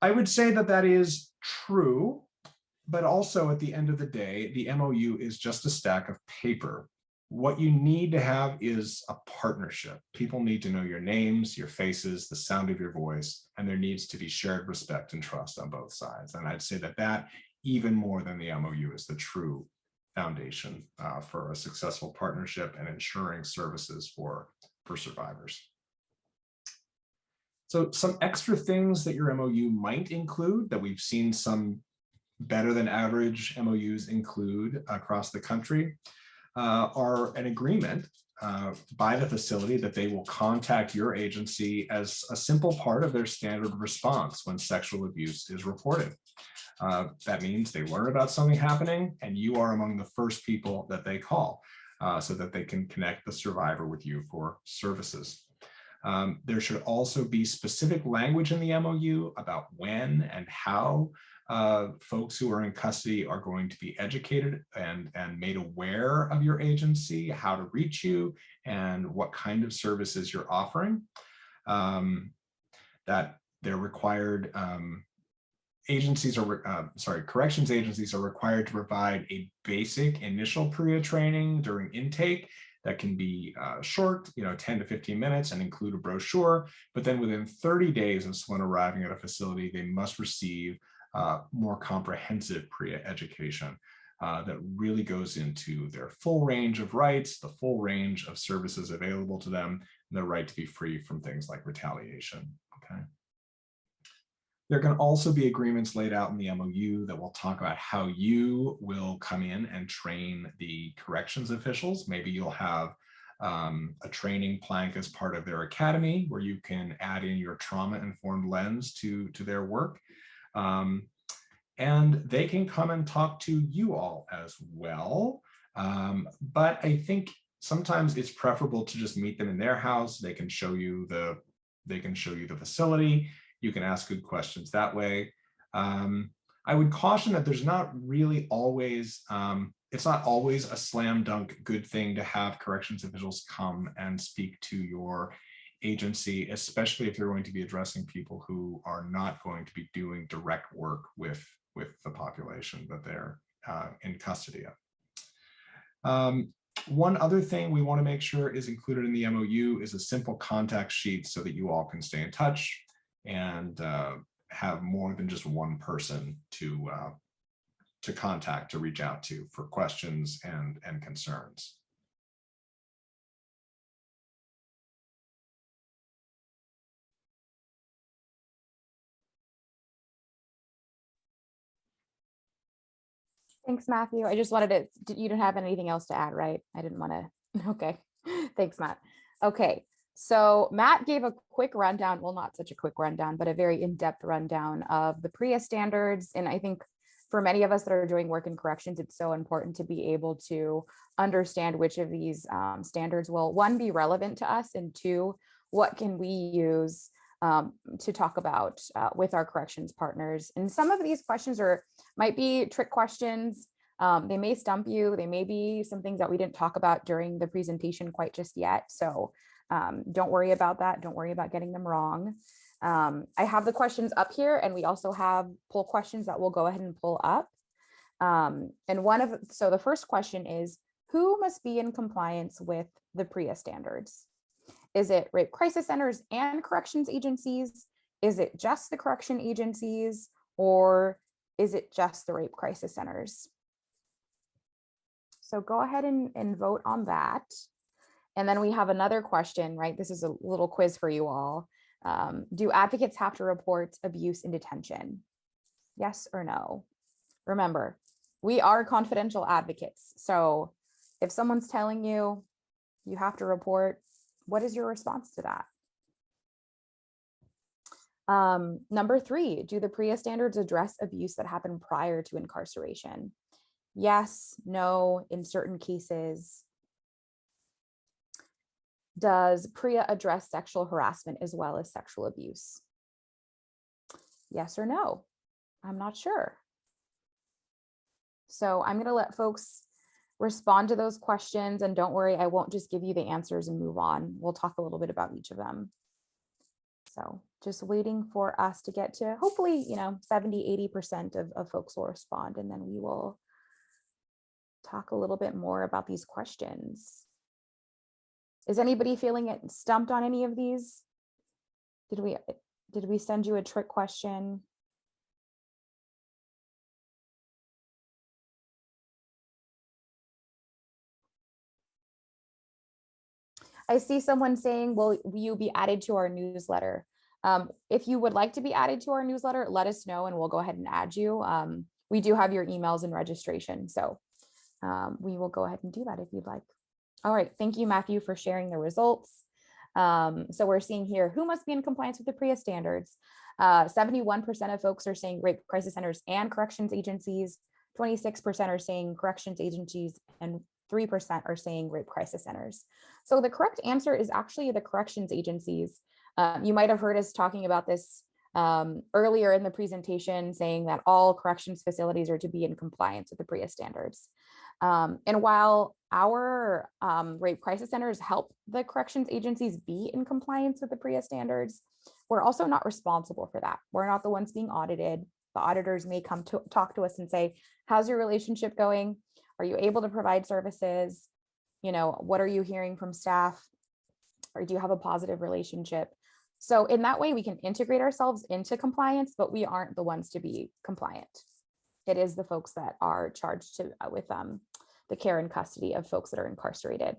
I would say that is true, but also at the end of the day, the MOU is just a stack of paper. What you need to have is a partnership. People need to know your names, your faces, the sound of your voice, and there needs to be shared respect and trust on both sides. And I'd say that even more than the MOU is the true foundation for a successful partnership and ensuring services for survivors. So some extra things that your MOU might include that we've seen some better than average MOUs include across the country. are an agreement by the facility that they will contact your agency as a simple part of their standard response when sexual abuse is reported. That means they learn about something happening and you are among the first people that they call so that they can connect the survivor with you for services. There should also be specific language in the MOU about when and how folks who are in custody are going to be educated and made aware of your agency, how to reach you, and what kind of services you're offering. That they're required, corrections agencies are required to provide a basic initial PREA training during intake that can be short, 10 to 15 minutes and include a brochure, but then within 30 days of someone arriving at a facility, they must receive more comprehensive PREA education that really goes into their full range of rights, the full range of services available to them, and the right to be free from things like retaliation, okay? There can also be agreements laid out in the MOU that will talk about how you will come in and train the corrections officials. Maybe you'll have a training plank as part of their academy where you can add in your trauma-informed lens to their work. And they can come and talk to you all as well. But I think sometimes it's preferable to just meet them in their house. They can show you the facility. You can ask good questions that way. I would caution that there's not really always, it's not always a slam dunk good thing to have corrections officials come and speak to your agency, especially if you're going to be addressing people who are not going to be doing direct work with the population that they're in custody of. One other thing we want to make sure is included in the MOU is a simple contact sheet so that you all can stay in touch and have more than just one person to contact, to reach out to for questions and concerns. Thanks, Matthew. I just wanted to, you didn't have anything else to add, right? I didn't want to, okay. Thanks, Matt. Okay, so Matt gave a quick rundown, well, not such a quick rundown, but a very in-depth rundown of the PREA standards. And I think for many of us that are doing work in corrections, it's so important to be able to understand which of these standards will, one, be relevant to us, and two, what can we use to talk about with our corrections partners. And some of these questions might be trick questions. They may stump you. They may be some things that we didn't talk about during the presentation quite just yet. So don't worry about that. Don't worry about getting them wrong. I have the questions up here, and we also have poll questions that we'll go ahead and pull up. And so the first question is, who must be in compliance with the PREA standards? Is it rape crisis centers and corrections agencies? Is it just the correction agencies, or is it just the rape crisis centers? So go ahead and vote on that. And then we have another question, right? This is a little quiz for you all. Do advocates have to report abuse in detention? Yes or no? Remember, we are confidential advocates. So if someone's telling you you have to report, what is your response to that? Number 3, do the PREA standards address abuse that happened prior to incarceration? Yes, no, in certain cases. Does PREA address sexual harassment as well as sexual abuse? Yes or no? I'm not sure. So I'm going to let folks respond to those questions, and don't worry, I won't just give you the answers and move on. We'll talk a little bit about each of them. So just waiting for us to get to hopefully, 70–80% of folks will respond, and then we will talk a little bit more about these questions. Is anybody feeling it stumped on any of these? Did we send you a trick question? I see someone saying, will you be added to our newsletter? If you would like to be added to our newsletter, let us know and we'll go ahead and add you. We do have your emails and registration. So we will go ahead and do that if you'd like. All right, thank you, Matthew, for sharing the results. So we're seeing here who must be in compliance with the PREA standards. 71% of folks are saying rape crisis centers and corrections agencies, 26% are saying corrections agencies, and 3% are saying rape crisis centers. So the correct answer is actually the corrections agencies. You might have heard us talking about this earlier in the presentation, saying that all corrections facilities are to be in compliance with the PREA standards. And while our rape crisis centers help the corrections agencies be in compliance with the PREA standards, we're also not responsible for that. We're not the ones being audited. The auditors may come to talk to us and say, how's your relationship going? Are you able to provide services? You know, what are you hearing from staff? Or do you have a positive relationship? So in that way, we can integrate ourselves into compliance, but we aren't the ones to be compliant. It is the folks that are charged with the care and custody of folks that are incarcerated.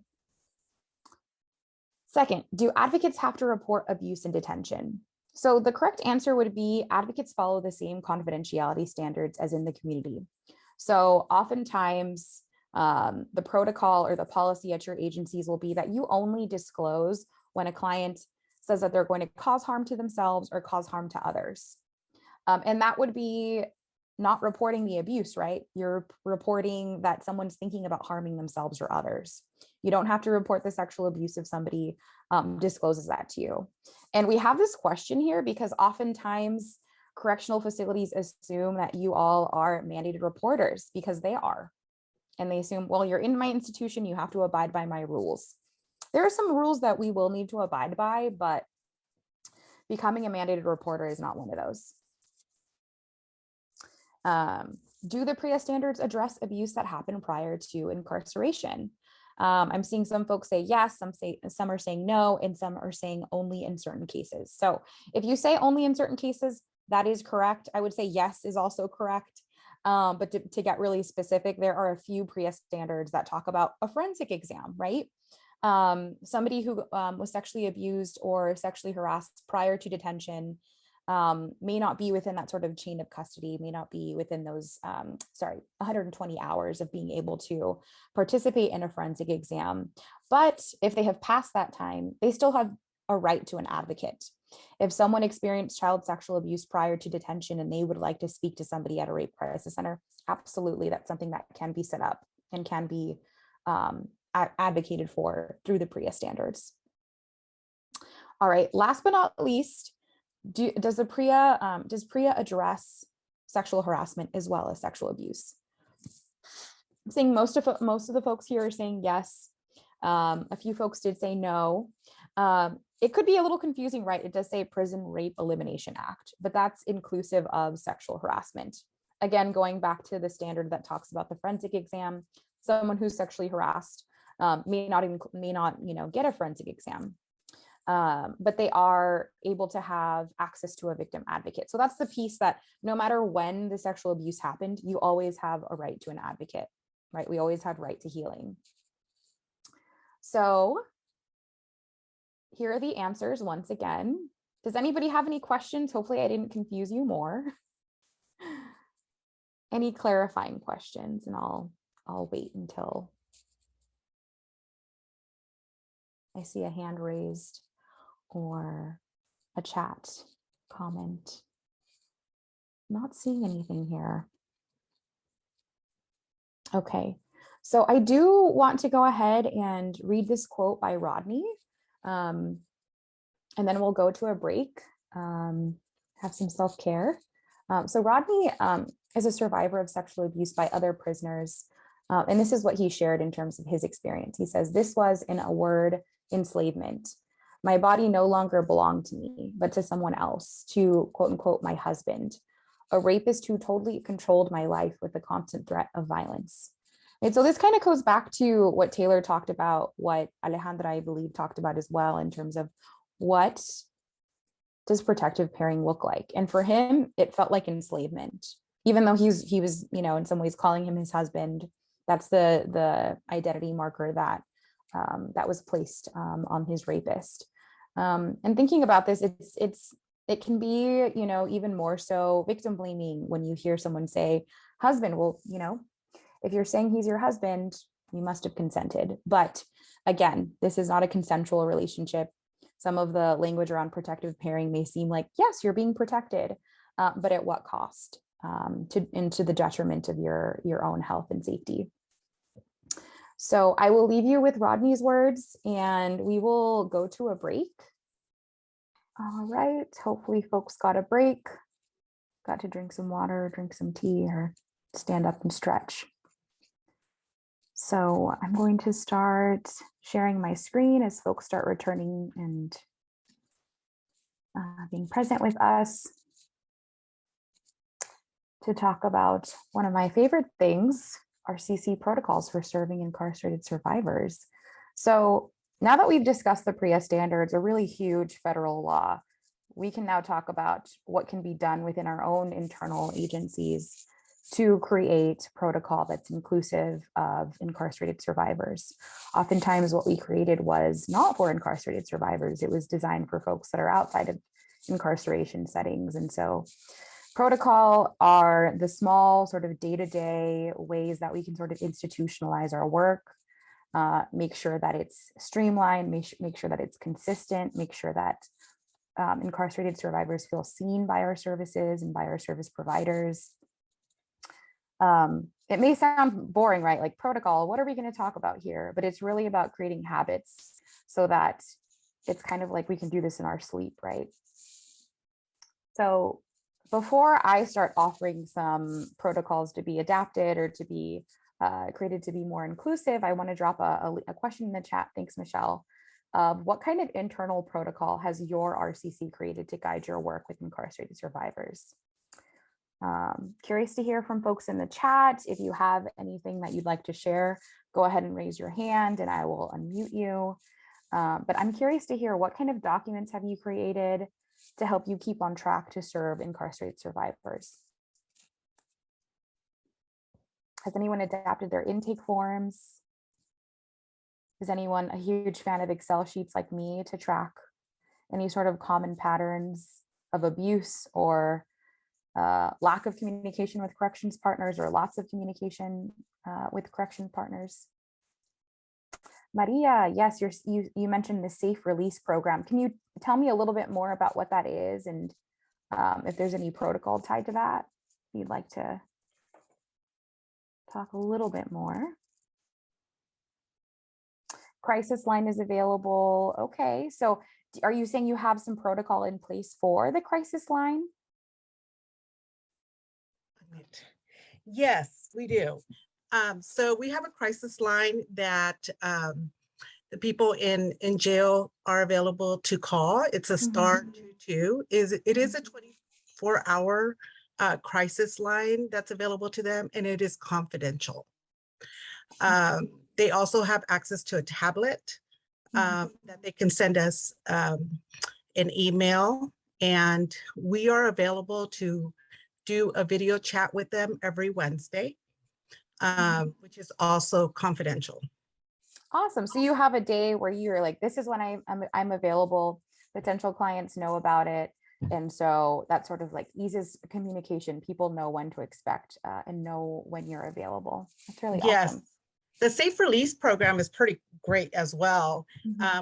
Second, do advocates have to report abuse in detention? So the correct answer would be advocates follow the same confidentiality standards as in the community. So oftentimes the protocol or the policy at your agencies will be that you only disclose when a client says that they're going to cause harm to themselves or cause harm to others. And that would be not reporting the abuse, right? You're reporting that someone's thinking about harming themselves or others. You don't have to report the sexual abuse if somebody discloses that to you. And we have this question here because oftentimes correctional facilities assume that you all are mandated reporters because they are. And they assume, well, you're in my institution, you have to abide by my rules. There are some rules that we will need to abide by, but becoming a mandated reporter is not one of those. Do the PREA standards address abuse that happened prior to incarceration? I'm seeing some folks say yes, some are saying no, and some are saying only in certain cases. So if you say only in certain cases, that is correct. I would say yes is also correct. But to get really specific, there are a few PREA standards that talk about a forensic exam, right? Somebody who was sexually abused or sexually harassed prior to detention may not be within that sort of chain of custody, may not be within those, 120 hours of being able to participate in a forensic exam. But if they have passed that time, they still have a right to an advocate. If someone experienced child sexual abuse prior to detention and they would like to speak to somebody at a rape crisis center, absolutely, that's something that can be set up and can be advocated for through the PREA standards. All right, last but not least, does PREA address sexual harassment as well as sexual abuse? I'm saying most of the folks here are saying yes. A few folks did say no. It could be a little confusing, right? It does say Prison Rape Elimination Act, but that's inclusive of sexual harassment. Again, going back to the standard that talks about the forensic exam, someone who's sexually harassed may not get a forensic exam. But they are able to have access to a victim advocate. So that's the piece that no matter when the sexual abuse happened, you always have a right to an advocate, right? We always have right to healing. So here are the answers once again. Does anybody have any questions? Hopefully I didn't confuse you more. Any clarifying questions, and I'll wait until I see a hand raised or a chat comment. Not seeing anything here. Okay, so I do want to go ahead and read this quote by Rodney, and then we'll go to a break, have some self-care. So Rodney is a survivor of sexual abuse by other prisoners, and this is what he shared in terms of his experience. He says, "This was, in a word, enslavement. My body no longer belonged to me, but to someone else, to quote unquote, my husband, a rapist who totally controlled my life with the constant threat of violence." And so this kind of goes back to what Taylor talked about, what Alejandra, I believe, talked about as well, in terms of what does protective pairing look like? And for him, it felt like enslavement, even though he was, in some ways calling him his husband. That's the identity marker that that was placed on his rapist. And thinking about this, it can be, even more so victim blaming when you hear someone say husband. Well, If you're saying he's your husband, you must have consented. But again, this is not a consensual relationship. Some of the language around protective pairing may seem like, yes, you're being protected, but at what cost? To the detriment of your own health and safety. So I will leave you with Rodney's words and we will go to a break. All right, hopefully folks got a break, got to drink some water, drink some tea, or stand up and stretch. So I'm going to start sharing my screen as folks start returning and being present with us to talk about one of my favorite things, RCC protocols for serving incarcerated survivors. So now that we've discussed the PREA standards, a really huge federal law, we can now talk about what can be done within our own internal agencies to create protocol that's inclusive of incarcerated survivors. Oftentimes what we created was not for incarcerated survivors. It was designed for folks that are outside of incarceration settings. And so protocol are the small sort of day-to-day ways that we can sort of institutionalize our work, make sure that it's streamlined, make sure that it's consistent, make sure that incarcerated survivors feel seen by our services and by our service providers. It may sound boring, right? Like protocol, what are we going to talk about here? But it's really about creating habits so that it's kind of like we can do this in our sleep, right? So before I start offering some protocols to be adapted or to be created to be more inclusive, I want to drop a question in the chat. Thanks, Michelle. What kind of internal protocol has your RCC created to guide your work with incarcerated survivors? Curious to hear from folks in the chat. If you have anything that you'd like to share, go ahead and raise your hand and I will unmute you. But I'm curious to hear, what kind of documents have you created to help you keep on track to serve incarcerated survivors? Has anyone adapted their intake forms? Is anyone a huge fan of Excel sheets like me to track any sort of common patterns of abuse or lack of communication with corrections partners, or lots of communication with correction partners? Maria, yes, you mentioned the safe release program. Can you tell me a little bit more about what that is and if there's any protocol tied to that? If you'd like to talk a little bit more. Crisis line is available. Okay, so are you saying you have some protocol in place for the crisis line? Yes, we do. So we have a crisis line that the people in jail are available to call. It's a star 22. It is a 24-hour crisis line that's available to them, and it is confidential. They also have access to a tablet that they can send us an email, and we are available to do a video chat with them every Wednesday, which is also confidential. Awesome. So you have a day where you're like, this is when I'm available. Potential clients know about it. And so that sort of like eases communication. People know when to expect and know when you're available. That's really awesome. The safe release program is pretty great as well.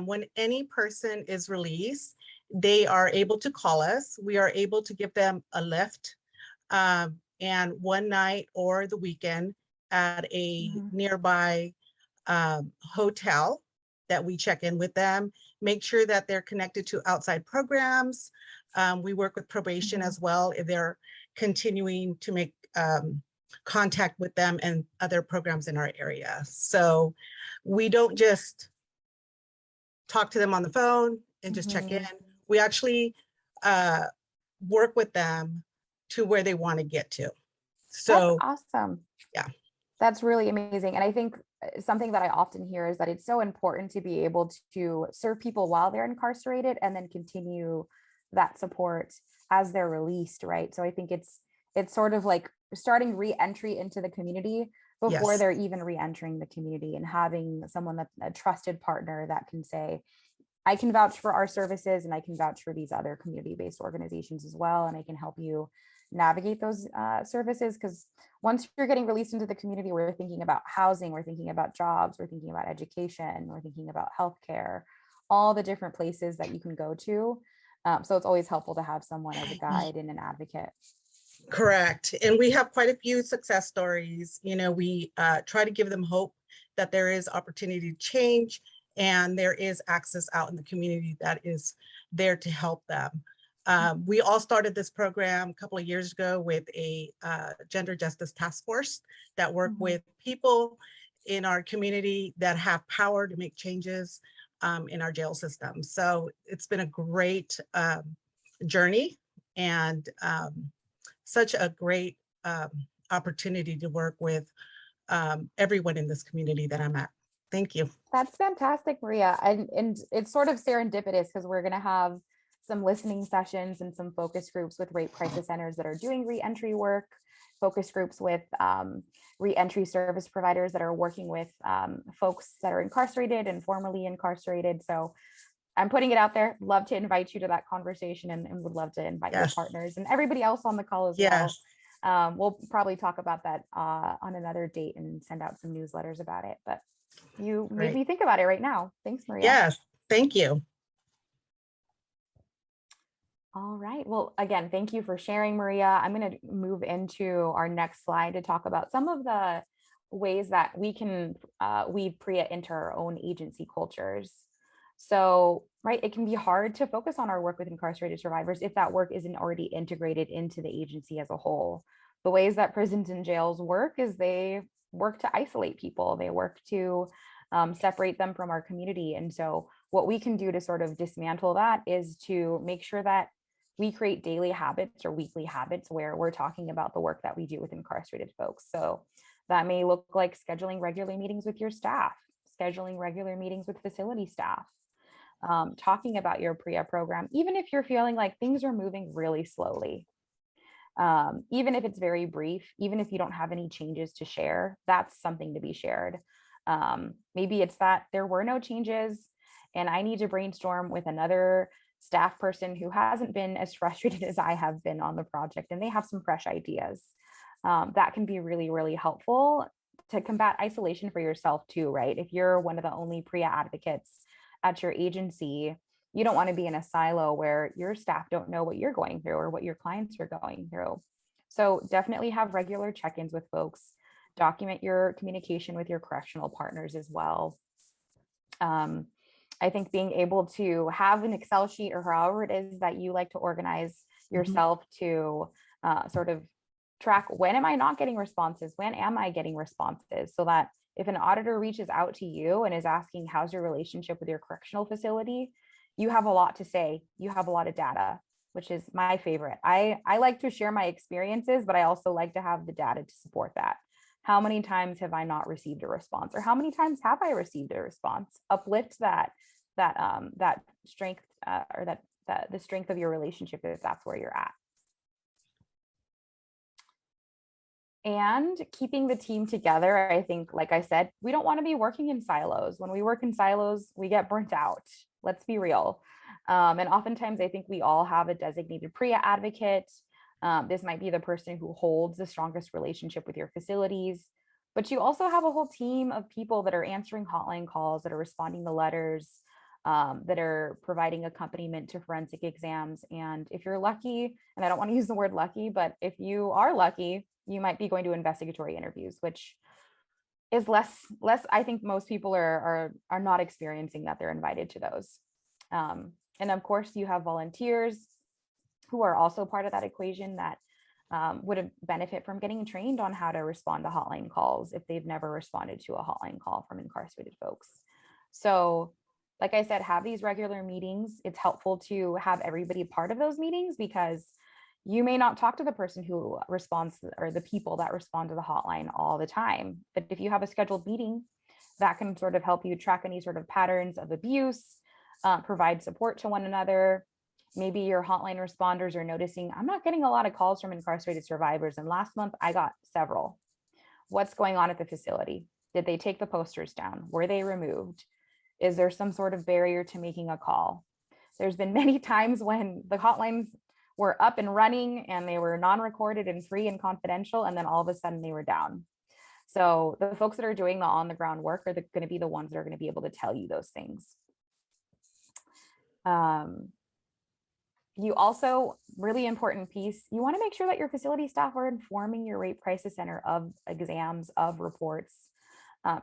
When any person is released, they are able to call us. We are able to give them a lift and one night or the weekend at a nearby hotel that we check in with them, make sure that they're connected to outside programs. We work with probation as well if they're continuing to make contact with them and other programs in our area. So we don't just talk to them on the phone and just check in. We actually work with them to where they want to get to. So that's awesome. Yeah. That's really amazing. And I think something that I often hear is that it's so important to be able to serve people while they're incarcerated and then continue that support as they're released, right? So I think it's sort of like starting re-entry into the community before they're even re-entering the community, and having someone that's a trusted partner that can say, I can vouch for our services and I can vouch for these other community-based organizations as well, and I can help you navigate those services. Because once you're getting released into the community, we're thinking about housing, we're thinking about jobs, we're thinking about education, we're thinking about healthcare, all the different places that you can go to. So it's always helpful to have someone as a guide and an advocate. Correct. And we have quite a few success stories. You know, we try to give them hope that there is opportunity to change and there is access out in the community that is there to help them. We all started this program a couple of years ago with a gender justice task force that work with people in our community that have power to make changes in our jail system. So it's been a great journey and such a great opportunity to work with everyone in this community that I'm at. Thank you. That's fantastic, Maria. And it's sort of serendipitous because we're going to have some listening sessions and some focus groups with rape crisis centers that are doing reentry work, focus groups with reentry service providers that are working with folks that are incarcerated and formerly incarcerated. So I'm putting it out there. Love to invite you to that conversation and would love to invite your partners and everybody else on the call as well. We'll probably talk about that on another date and send out some newsletters about it. But you made me think about it right now. Thanks, Maria. Yes, thank you. All right. Well, again, thank you for sharing, Maria. I'm going to move into our next slide to talk about some of the ways that we can weave PREA into our own agency cultures. So, right, it can be hard to focus on our work with incarcerated survivors if that work isn't already integrated into the agency as a whole. The ways that prisons and jails work is they work to isolate people. They work to separate them from our community. And so what we can do to sort of dismantle that is to make sure that we create daily habits or weekly habits where we're talking about the work that we do with incarcerated folks. So that may look like scheduling regular meetings with your staff, scheduling regular meetings with facility staff, talking about your PREA program, even if you're feeling like things are moving really slowly. Even if it's very brief, even if you don't have any changes to share, that's something to be shared. Maybe it's that there were no changes and I need to brainstorm with another staff person who hasn't been as frustrated as I have been on the project and they have some fresh ideas. That can be really, really helpful to combat isolation for yourself too, right? If you're one of the only PREA advocates at your agency, you don't want to be in a silo where your staff don't know what you're going through or what your clients are going through. So definitely have regular check-ins with folks, document your communication with your correctional partners as well. I think being able to have an Excel sheet or however it is that you like to organize yourself to sort of track, when am I not getting responses? When am I getting responses? So that if an auditor reaches out to you and is asking, how's your relationship with your correctional facility? You have a lot to say. You have a lot of data, which is my favorite. I like to share my experiences, but I also like to have the data to support that. How many times have I not received a response, or how many times have I received a response? Uplift that strength or the strength of your relationship if that's where you're at. And keeping the team together, I think, like I said, we don't want to be working in silos. When we work in silos, we get burnt out. Let's be real. And oftentimes, I think we all have a designated PREA advocate. This might be the person who holds the strongest relationship with your facilities, but you also have a whole team of people that are answering hotline calls, that are responding to letters, that are providing accompaniment to forensic exams. And if you're lucky, and I don't want to use the word lucky, but if you are lucky, you might be going to investigatory interviews, which is less, I think most people are not experiencing that they're invited to those. And of course, you have volunteers who are also part of that equation that would benefit from getting trained on how to respond to hotline calls if they've never responded to a hotline call from incarcerated folks. So, like I said, have these regular meetings. It's helpful to have everybody part of those meetings because you may not talk to the person who responds or the people that respond to the hotline all the time. But if you have a scheduled meeting, that can sort of help you track any sort of patterns of abuse, provide support to one another. Maybe your hotline responders are noticing, I'm not getting a lot of calls from incarcerated survivors. And last month I got several. What's going on at the facility? Did they take the posters down? Were they removed? Is there some sort of barrier to making a call? There's been many times when the hotlines were up and running and they were non-recorded and free and confidential, and then all of a sudden they were down. So the folks that are doing the on the ground work are going to be the ones that are going to be able to tell you those things. You also, really important piece, you want to make sure that your facility staff are informing your rate crisis center of exams, of reports,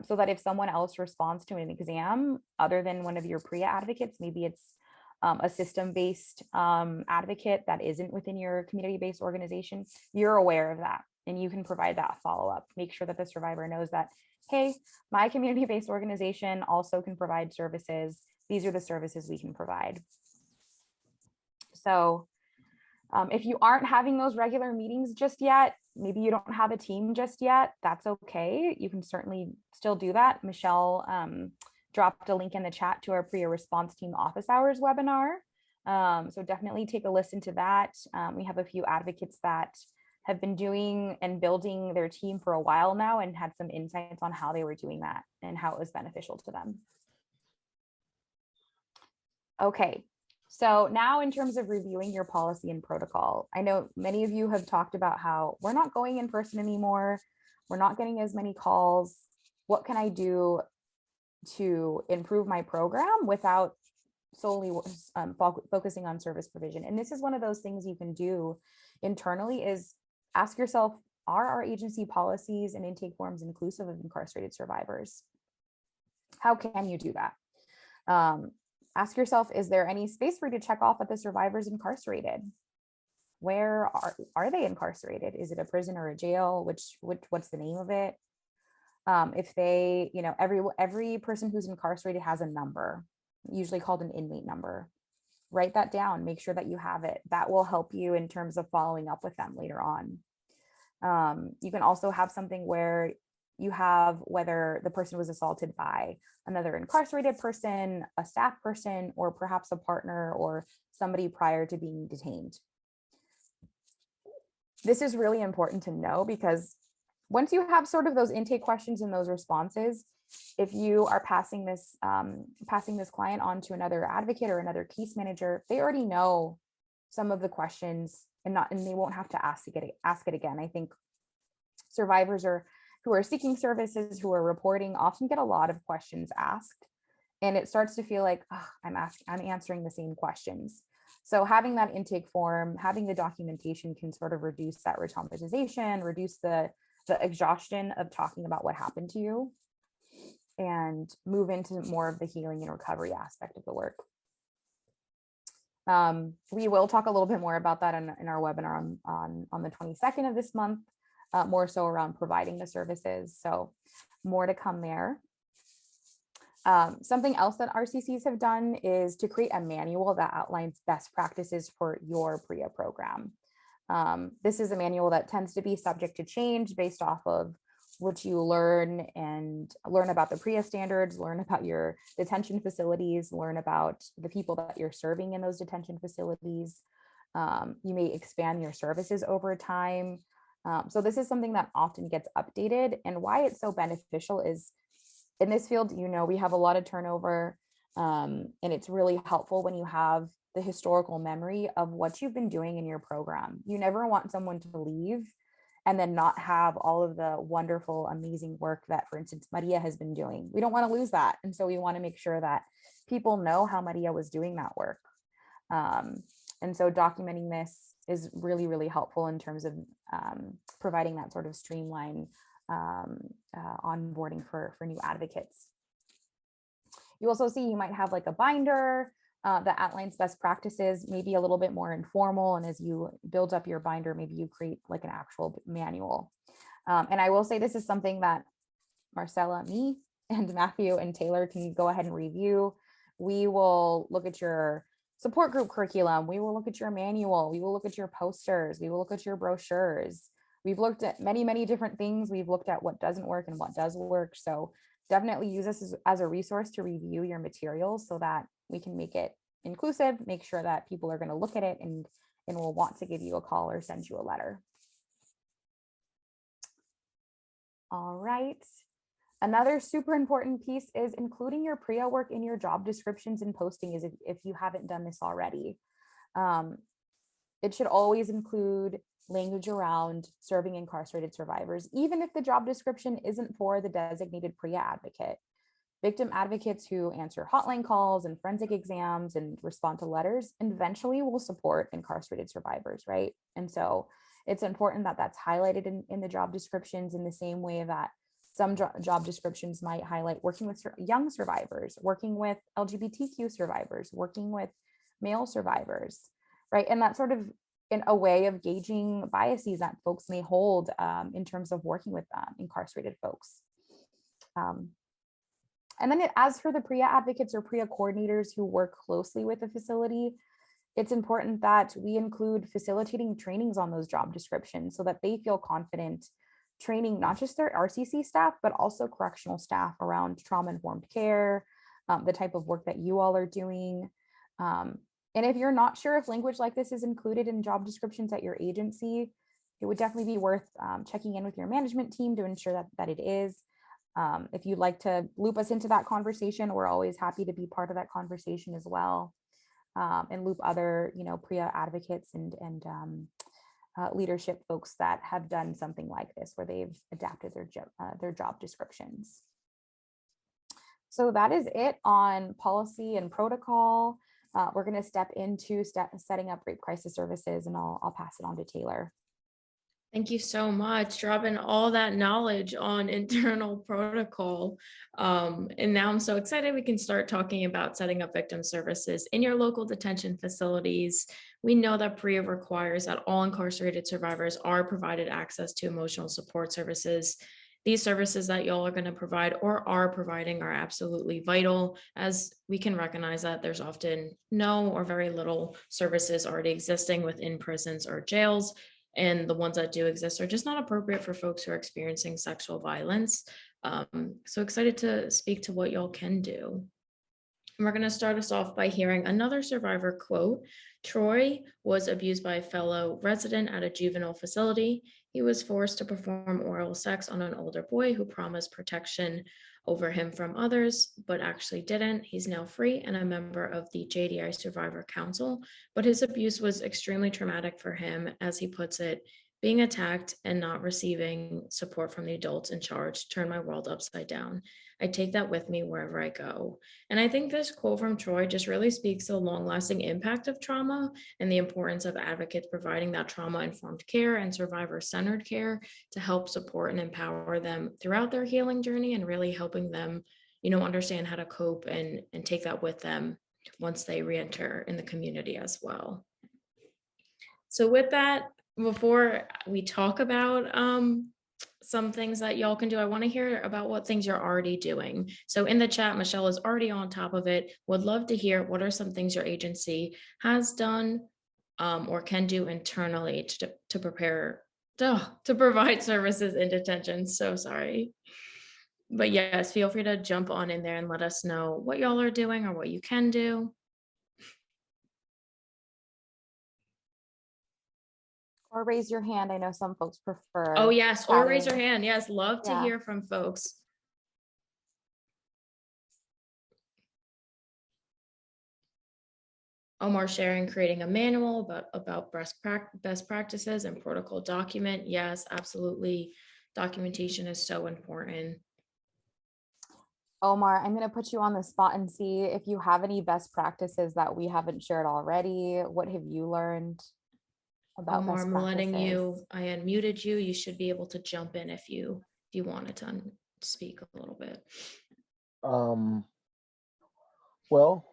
so that if someone else responds to an exam other than one of your PREA advocates, maybe it's a system-based advocate that isn't within your community-based organization, you're aware of that and you can provide that follow-up. Make sure that the survivor knows that, hey, my community-based organization also can provide services. These are the services we can provide. So if you aren't having those regular meetings just yet, maybe you don't have a team just yet, that's okay. You can certainly still do that. Michelle dropped a link in the chat to our PREA response team office hours webinar. So definitely take a listen to that. We have a few advocates that have been doing and building their team for a while now and had some insights on how they were doing that and how it was beneficial to them. Okay. So now in terms of reviewing your policy and protocol, I know many of you have talked about how we're not going in person anymore. We're not getting as many calls. What can I do to improve my program without solely focusing on service provision? And this is one of those things you can do internally, is ask yourself, are our agency policies and intake forms inclusive of incarcerated survivors? How can you do that? Ask yourself, is there any space for you to check off that the survivor is incarcerated? Where are they incarcerated? Is it a prison or a jail? What's the name of it? If they, every person who's incarcerated has a number, usually called an inmate number. Write that down, make sure that you have it. That will help you in terms of following up with them later on. You can also have something where you have whether the person was assaulted by another incarcerated person, a staff person, or perhaps a partner or somebody prior to being detained. This is really important to know, because once you have sort of those intake questions and those responses, if you are passing this client on to another advocate or another case manager, they already know some of the questions and they won't have to ask it again. I think survivors who are seeking services, who are reporting, often get a lot of questions asked, and it starts to feel like, oh, I'm answering the same questions. So having that intake form, having the documentation can sort of reduce that re-traumatization, reduce the exhaustion of talking about what happened to you, and move into more of the healing and recovery aspect of the work. We will talk a little bit more about that in our webinar on the 22nd of this month, more so around providing the services. So more to come there. Something else that RCCs have done is to create a manual that outlines best practices for your PREA program. This is a manual that tends to be subject to change based off of what you learn about the PREA standards, learn about your detention facilities, learn about the people that you're serving in those detention facilities. You may expand your services over time. So this is something that often gets updated, and why it's so beneficial is in this field, we have a lot of turnover, and it's really helpful when you have the historical memory of what you've been doing in your program. You never want someone to leave and then not have all of the wonderful, amazing work that, for instance, Maria has been doing. We don't want to lose that. And so we want to make sure that people know how Maria was doing that work. And so documenting this is really, really helpful in terms of providing that sort of streamline onboarding for new advocates. You also see you might have like a binder that outlines best practices, maybe a little bit more informal. And as you build up your binder, maybe you create like an actual manual. And I will say this is something that Marcella, me, and Matthew and Taylor can go ahead and review. We will look at your support group curriculum. We will look at your manual. We will look at your posters. We will look at your brochures. We've looked at many, many different things. We've looked at what doesn't work and what does work. So definitely use this as a resource to review your materials so that we can make it inclusive, make sure that people are going to look at it and will want to give you a call or send you a letter. All right. Another super important piece is including your PREA work in your job descriptions and posting, if you haven't done this already. it should always include language around serving incarcerated survivors, even if the job description isn't for the designated PREA advocate. Victim advocates who answer hotline calls and forensic exams and respond to letters eventually will support incarcerated survivors, right? And so it's important that that's highlighted in the job descriptions, in the same way that some job descriptions might highlight working with young survivors, working with LGBTQ survivors, working with male survivors, right? And that's sort of in a way of gauging biases that folks may hold in terms of working with incarcerated folks. And then as for the PREA advocates or PREA coordinators who work closely with the facility, it's important that we include facilitating trainings on those job descriptions so that they feel confident training not just their RCC staff, but also correctional staff around trauma-informed care, the type of work that you all are doing. And if you're not sure if language like this is included in job descriptions at your agency, it would definitely be worth checking in with your management team to ensure that it is. If you'd like to loop us into that conversation, we're always happy to be part of that conversation as well, and loop other, PREA advocates and leadership folks that have done something like this, where they've adapted their job descriptions. So that is it on policy and protocol. We're going to step into setting up rape crisis services, and I'll pass it on to Taylor. Thank you so much, dropping all that knowledge on internal protocol. And now I'm so excited we can start talking about setting up victim services in your local detention facilities. We know that PREA requires that all incarcerated survivors are provided access to emotional support services. These services that y'all are going to provide or are providing are absolutely vital, as we can recognize that there's often no or very little services already existing within prisons or jails. And the ones that do exist are just not appropriate for folks who are experiencing sexual violence. So excited to speak to what y'all can do. And we're going to start us off by hearing another survivor quote. Troy was abused by a fellow resident at a juvenile facility. He was forced to perform oral sex on an older boy who promised protection over him from others, but actually didn't. He's now free and a member of the JDI Survivor Council, but his abuse was extremely traumatic for him. As he puts it, being attacked and not receiving support from the adults in charge turned my world upside down. I take that with me wherever I go. And I think this quote from Troy just really speaks to the long-lasting impact of trauma and the importance of advocates providing that trauma-informed care and survivor-centered care to help support and empower them throughout their healing journey, and really helping them, understand how to cope and take that with them once they re-enter in the community as well. So with that, before we talk about some things that y'all can do, I want to hear about what things you're already doing. So in the chat, Michelle is already on top of it. Would love to hear what are some things your agency has done or can do internally to prepare to provide services in detention. So sorry. But yes, feel free to jump on in there and let us know what y'all are doing or what you can do. Or raise your hand. I know some folks prefer. Oh, yes. Or raise your chatting. hand. Yes. Love to hear from folks. Omar sharing, creating a manual about best practices and protocol document. Yes, absolutely. Documentation is so important. Omar, I'm going to put you on the spot and see if you have any best practices that we haven't shared already. What have you learned about Omar, best I'm practices? letting you, I unmuted you. You should be able to jump in if you wanted to speak a little bit. Well,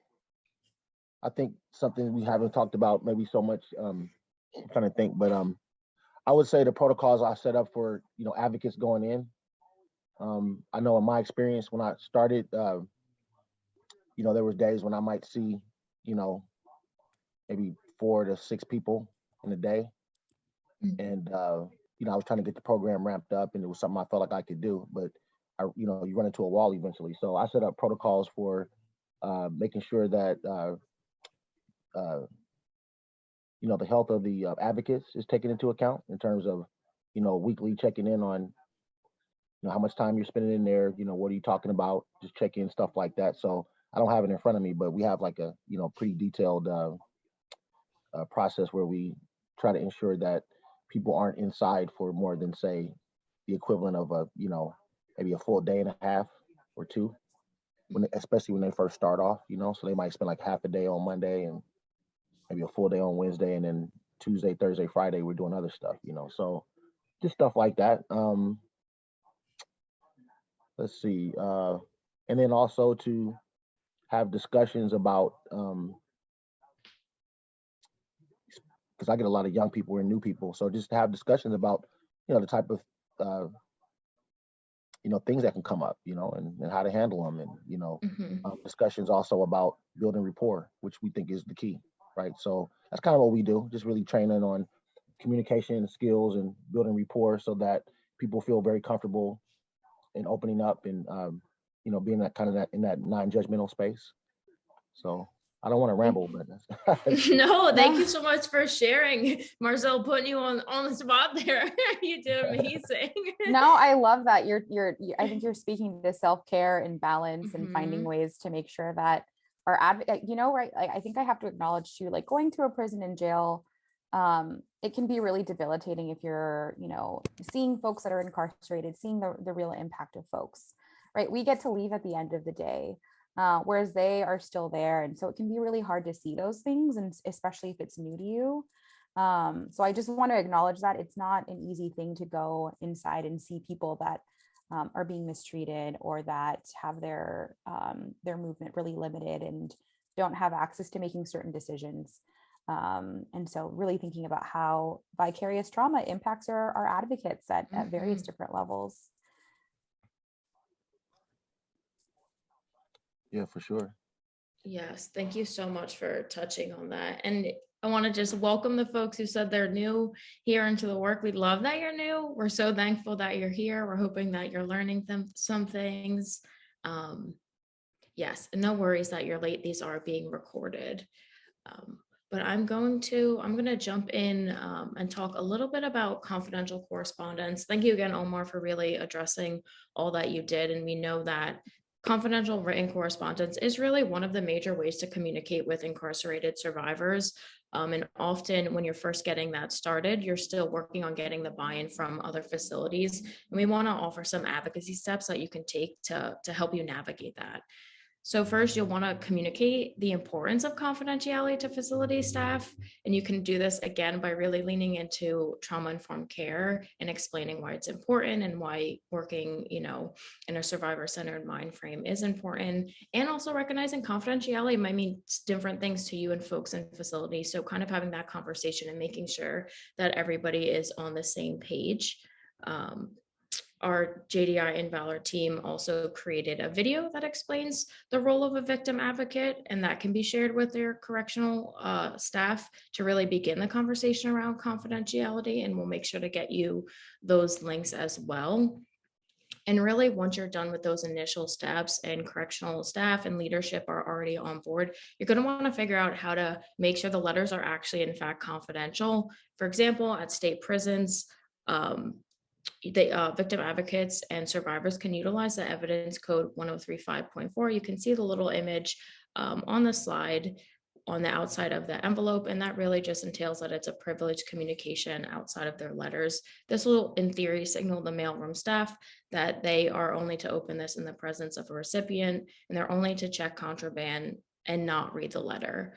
I think something we haven't talked about maybe so much, I'm trying to think, but I would say the protocols I set up for, advocates going in. I know in my experience when I started, there was days when I might see, maybe 4 to 6 people in a day. And, I was trying to get the program ramped up, and it was something I felt like I could do, but you run into a wall eventually. So I set up protocols for making sure that, the health of the advocates is taken into account in terms of, weekly checking in on, how much time you're spending in there, what are you talking about, just check in, stuff like that. So I don't have it in front of me, but we have like a, pretty detailed process where we, try to ensure that people aren't inside for more than, say, the equivalent of a, maybe a full day and a half or two, especially when they first start off, so they might spend like half a day on Monday and maybe a full day on Wednesday, and then Tuesday, Thursday, Friday, we're doing other stuff, so just stuff like that. Let's see. And then also to have discussions about, because I get a lot of young people and new people. So just to have discussions about, the type of, things that can come up, and how to handle them. And, discussions also about building rapport, which we think is the key, right? So that's kind of what we do, just really training on communication skills and building rapport so that people feel very comfortable in opening up and, being that kind of in that non-judgmental space. So I don't want to ramble, but that's no, thank you so much for sharing. Marcel, putting you on the spot there. You did amazing. No, I love that. I think you're speaking to self-care and balance and finding ways to make sure that our advocate, right. Like, I think I have to acknowledge too, like going to a prison and jail, it can be really debilitating if you're, seeing folks that are incarcerated, seeing the real impact of folks, right? We get to leave at the end of the day. Whereas they are still there. And so it can be really hard to see those things, and especially if it's new to you. So I just want to acknowledge that it's not an easy thing to go inside and see people that are being mistreated or that have their movement really limited and don't have access to making certain decisions. And so really thinking about how vicarious trauma impacts our advocates at various different levels. Yeah, for sure. Yes, thank you so much for touching on that. And I want to just welcome the folks who said they're new here into the work. We love that you're new. We're so thankful that you're here. We're hoping that you're learning some things. Yes, and no worries that you're late. These are being recorded. But I'm going to jump in and talk a little bit about confidential correspondence. Thank you again, Omar, for really addressing all that you did. And we know that confidential written correspondence is really one of the major ways to communicate with incarcerated survivors. And often when you're first getting that started, you're still working on getting the buy-in from other facilities. And we want to offer some advocacy steps that you can take to help you navigate that. So first, you'll want to communicate the importance of confidentiality to facility staff. And you can do this again by really leaning into trauma-informed care and explaining why it's important and why working, in a survivor-centered mind frame is important. And also recognizing confidentiality might mean different things to you and folks in facilities. So kind of having that conversation and making sure that everybody is on the same page. Our JDI and Valor team also created a video that explains the role of a victim advocate, and that can be shared with their correctional staff to really begin the conversation around confidentiality, and we'll make sure to get you those links as well. And really, once you're done with those initial steps and correctional staff and leadership are already on board, you're going to want to figure out how to make sure the letters are actually, in fact, confidential. For example, at state prisons, victim advocates and survivors can utilize the evidence code 1035.4. You can see the little image on the slide on the outside of the envelope, and that really just entails that it's a privileged communication outside of their letters. This will, in theory, signal the mailroom staff that they are only to open this in the presence of a recipient, and they're only to check contraband and not read the letter.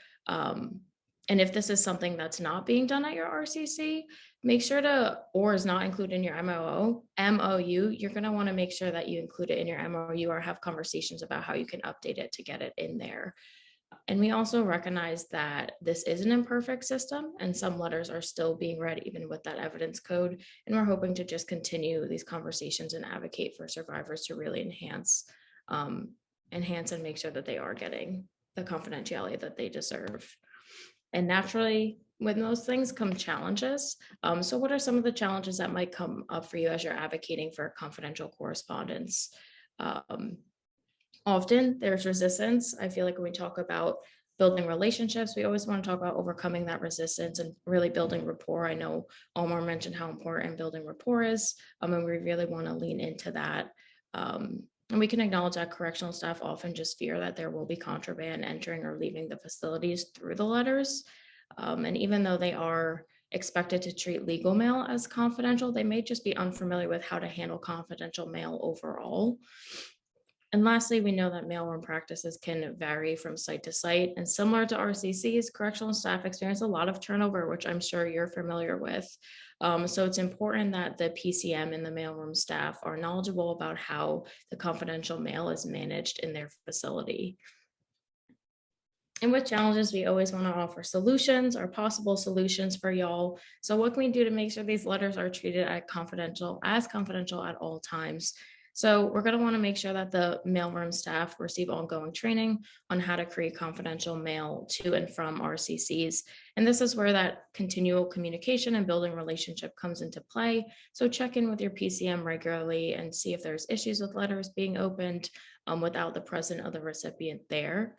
And if this is something that's not being done at your RCC, make sure to, or is not included in your MOU, you're going to want to make sure that you include it in your MOU or have conversations about how you can update it to get it in there. And we also recognize that this is an imperfect system and some letters are still being read even with that evidence code. And we're hoping to just continue these conversations and advocate for survivors to really enhance and make sure that they are getting the confidentiality that they deserve. And naturally, with those things come challenges. So what are some of the challenges that might come up for you as you're advocating for confidential correspondence? Often there's resistance. I feel like when we talk about building relationships, we always want to talk about overcoming that resistance and really building rapport. I know Omar mentioned how important building rapport is, and we really want to lean into that. And we can acknowledge that correctional staff often just fear that there will be contraband entering or leaving the facilities through the letters. And even though they are expected to treat legal mail as confidential. They may just be unfamiliar with how to handle confidential mail overall. And lastly, we know that mailroom practices can vary from site to site. And similar to RCCs, correctional staff experience a lot of turnover, which I'm sure you're familiar with. So it's important that the PCM and the mailroom staff are knowledgeable about how the confidential mail is managed in their facility. And with challenges, we always want to offer solutions or possible solutions for y'all. So what can we do to make sure these letters are treated as confidential at all times? So we're going to want to make sure that the mailroom staff receive ongoing training on how to create confidential mail to and from RCCs. And this is where that continual communication and building relationship comes into play. So check in with your PCM regularly and see if there's issues with letters being opened without the presence of the recipient there.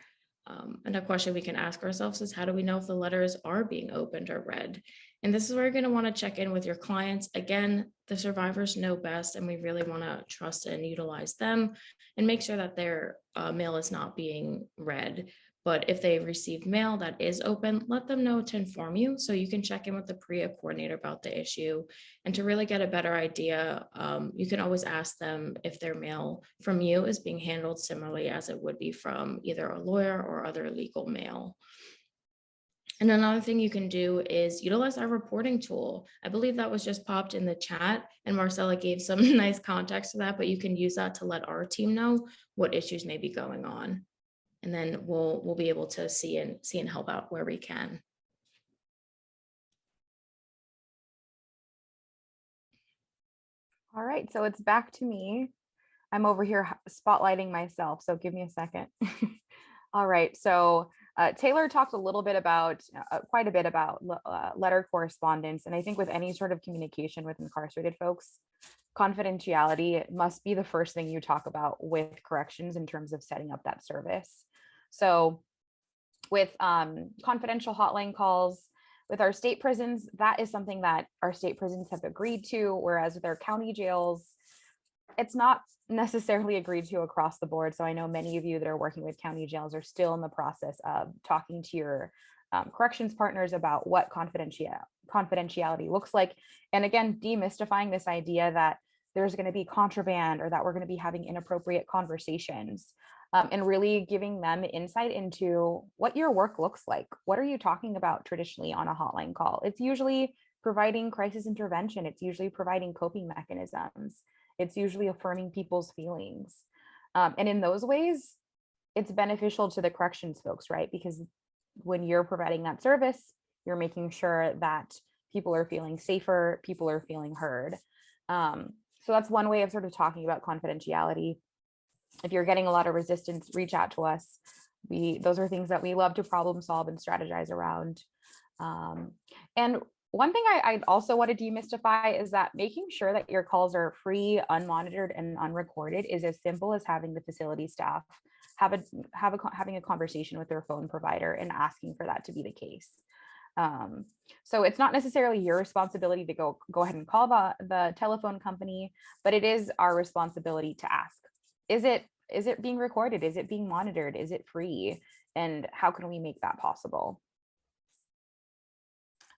And a question we can ask ourselves is, how do we know if the letters are being opened or read? And this is where you're going to want to check in with your clients. Again, the survivors know best, and we really want to trust and utilize them and make sure that their mail is not being read. But if they receive mail that is open, let them know to inform you so you can check in with the PREA coordinator about the issue. And to really get a better idea, you can always ask them if their mail from you is being handled similarly as it would be from either a lawyer or other legal mail. And another thing you can do is utilize our reporting tool. I believe that was just popped in the chat, and Marcella gave some nice context to that, but you can use that to let our team know what issues may be going on. And then we'll be able to see and help out where we can. All right, so it's back to me. I'm over here spotlighting myself, so give me a second. All right, so Taylor talked a little bit about, quite a bit about letter correspondence. And I think with any sort of communication with incarcerated folks, confidentiality must be the first thing you talk about with corrections in terms of setting up that service. So with confidential hotline calls, with our state prisons, that is something that our state prisons have agreed to, whereas with our county jails, it's not necessarily agreed to across the board. So I know many of you that are working with county jails are still in the process of talking to your corrections partners about what confidentiality looks like. And again, demystifying this idea that there's going to be contraband or that we're going to be having inappropriate conversations, and really giving them insight into what your work looks like. What are you talking about traditionally on a hotline call? It's usually providing crisis intervention. It's usually providing coping mechanisms. It's usually affirming people's feelings. And in those ways, it's beneficial to the corrections folks, right? Because when you're providing that service, you're making sure that people are feeling safer, people are feeling heard. So that's one way of sort of talking about confidentiality. If you're getting a lot of resistance, reach out to us. Those are things that we love to problem solve and strategize around. And one thing I'd also want to demystify is that making sure that your calls are free, unmonitored, and unrecorded is as simple as having the facility staff having a conversation with their phone provider and asking for that to be the case. So it's not necessarily your responsibility to go ahead and call the telephone company, but it is our responsibility to ask, is it being recorded? Is it being monitored? Is it free? And how can we make that possible?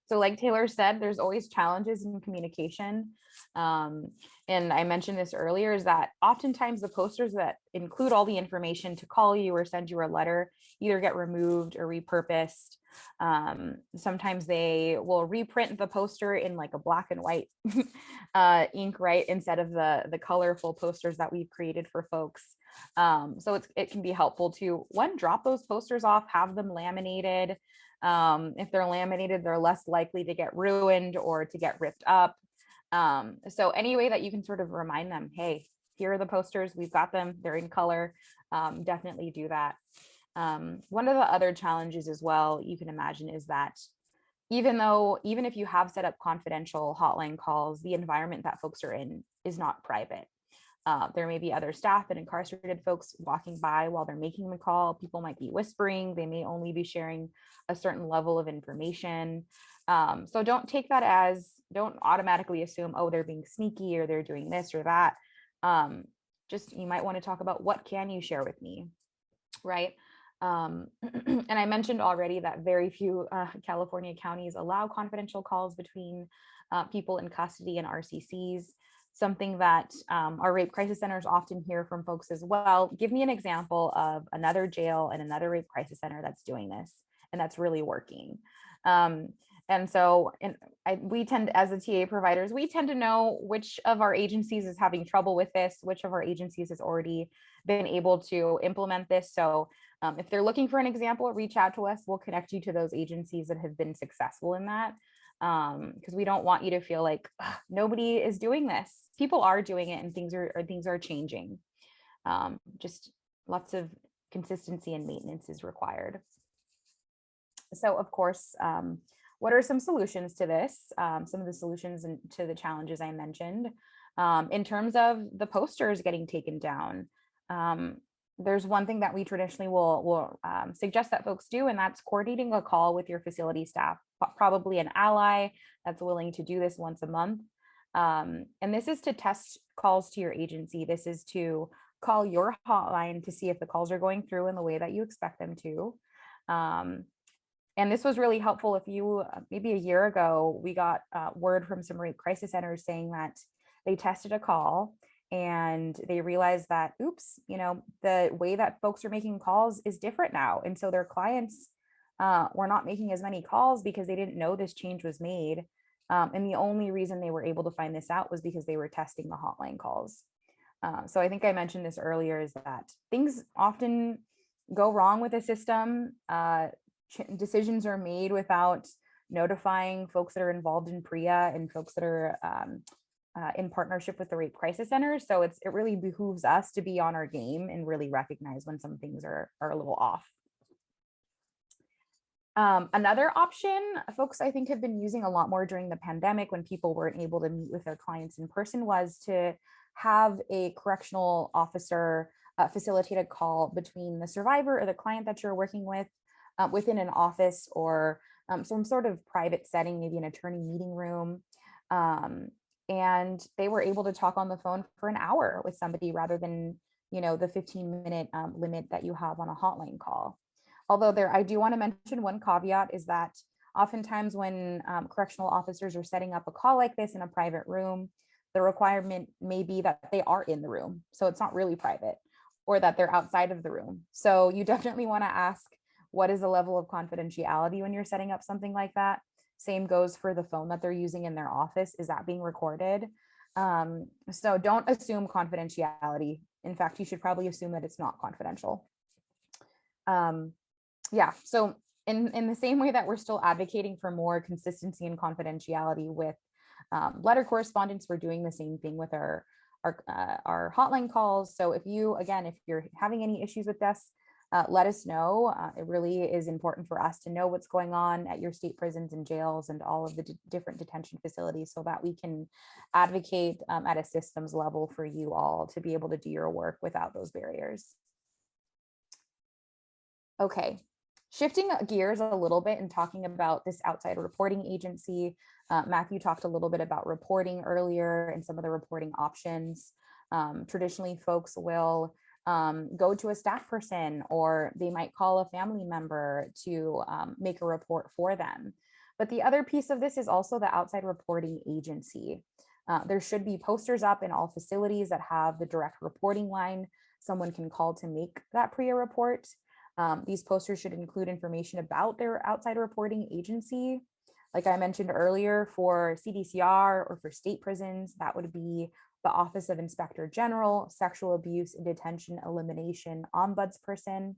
So like Taylor said, there's always challenges in communication. And I mentioned this earlier, is that oftentimes the posters that include all the information to call you or send you a letter either get removed or repurposed. Sometimes they will reprint the poster in like a black and white ink, right, instead of the colorful posters that we've created for folks. So it can be helpful to, one, drop those posters off, have them laminated. If they're laminated, they're less likely to get ruined or to get ripped up. So any way that you can sort of remind them, hey, here are the posters, we've got them, they're in color, definitely do that. One of the other challenges as well, you can imagine, is that even if you have set up confidential hotline calls, the environment that folks are in is not private. There may be other staff and incarcerated folks walking by while they're making the call. People might be whispering. They may only be sharing a certain level of information. So don't automatically assume, oh, they're being sneaky or they're doing this or that. You might want to talk about, what can you share with me, right? And I mentioned already that very few California counties allow confidential calls between people in custody and RCCs, something that our rape crisis centers often hear from folks as well. Give me an example of another jail and another rape crisis center that's doing this and that's really working. And so we tend, as the TA providers, we tend to know which of our agencies is having trouble with this, which of our agencies has already been able to implement this. So if they're looking for an example, reach out to us. We'll connect you to those agencies that have been successful in that, because we don't want you to feel like nobody is doing this. People are doing it, and things are changing. Just lots of consistency and maintenance is required. So, of course, what are some solutions to this? Some of the solutions to the challenges I mentioned. In terms of the posters getting taken down, there's one thing that we traditionally will suggest that folks do, and that's coordinating a call with your facility staff, probably an ally that's willing to do this once a month. And this is to test calls to your agency. This is to call your hotline to see if the calls are going through in the way that you expect them to. And this was really helpful. If you, maybe a year ago, we got word from some rape crisis centers saying that they tested a call and they realized that, oops, the way that folks are making calls is different now. And so their clients were not making as many calls because they didn't know this change was made. And the only reason they were able to find this out was because they were testing the hotline calls. So I think I mentioned this earlier, is that things often go wrong with the system. Decisions are made without notifying folks that are involved in PREA and folks that are in partnership with the rape crisis centers. So it really behooves us to be on our game and really recognize when some things are a little off. Another option folks I think have been using a lot more during the pandemic, when people weren't able to meet with their clients in person, was to have a correctional officer facilitate a call between the survivor or the client that you're working with within an office or some sort of private setting, maybe an attorney meeting room. And they were able to talk on the phone for an hour with somebody rather than, the 15-minute limit that you have on a hotline call. Although I do want to mention one caveat, is that oftentimes when correctional officers are setting up a call like this in a private room, the requirement may be that they are in the room. So it's not really private, or that they're outside of the room. So you definitely want to ask, what is the level of confidentiality when you're setting up something like that? Same goes for the phone that they're using in their office. Is that being recorded? So don't assume confidentiality. In fact, you should probably assume that it's not confidential. Yeah, so in the same way that we're still advocating for more consistency and confidentiality with letter correspondence, we're doing the same thing with our hotline calls. So if you're having any issues with this, let us know. It really is important for us to know what's going on at your state prisons and jails and all of the different detention facilities, so that we can advocate at a systems level for you all to be able to do your work without those barriers. Okay, shifting gears a little bit and talking about this outside reporting agency. Matthew talked a little bit about reporting earlier and some of the reporting options. Traditionally, folks will go to a staff person, or they might call a family member to make a report for them. But the other piece of this is also the outside reporting agency. There should be posters up in all facilities that have the direct reporting line someone can call to make that PREA report. These posters should include information about their outside reporting agency. Like I mentioned earlier, for CDCR or for state prisons, that would be the Office of Inspector General, Sexual Abuse and Detention Elimination Ombudsperson.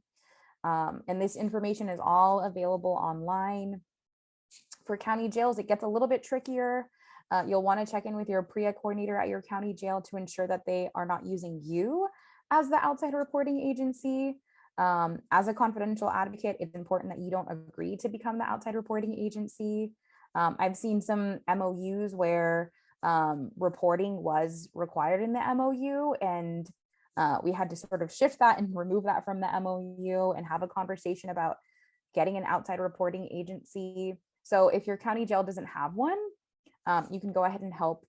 And this information is all available online. For county jails, it gets a little bit trickier. You'll want to check in with your PREA coordinator at your county jail to ensure that they are not using you as the outside reporting agency. As a confidential advocate, it's important that you don't agree to become the outside reporting agency. I've seen some MOUs where reporting was required in the MOU, and we had to sort of shift that and remove that from the MOU and have a conversation about getting an outside reporting agency. So if your county jail doesn't have one, you can go ahead and help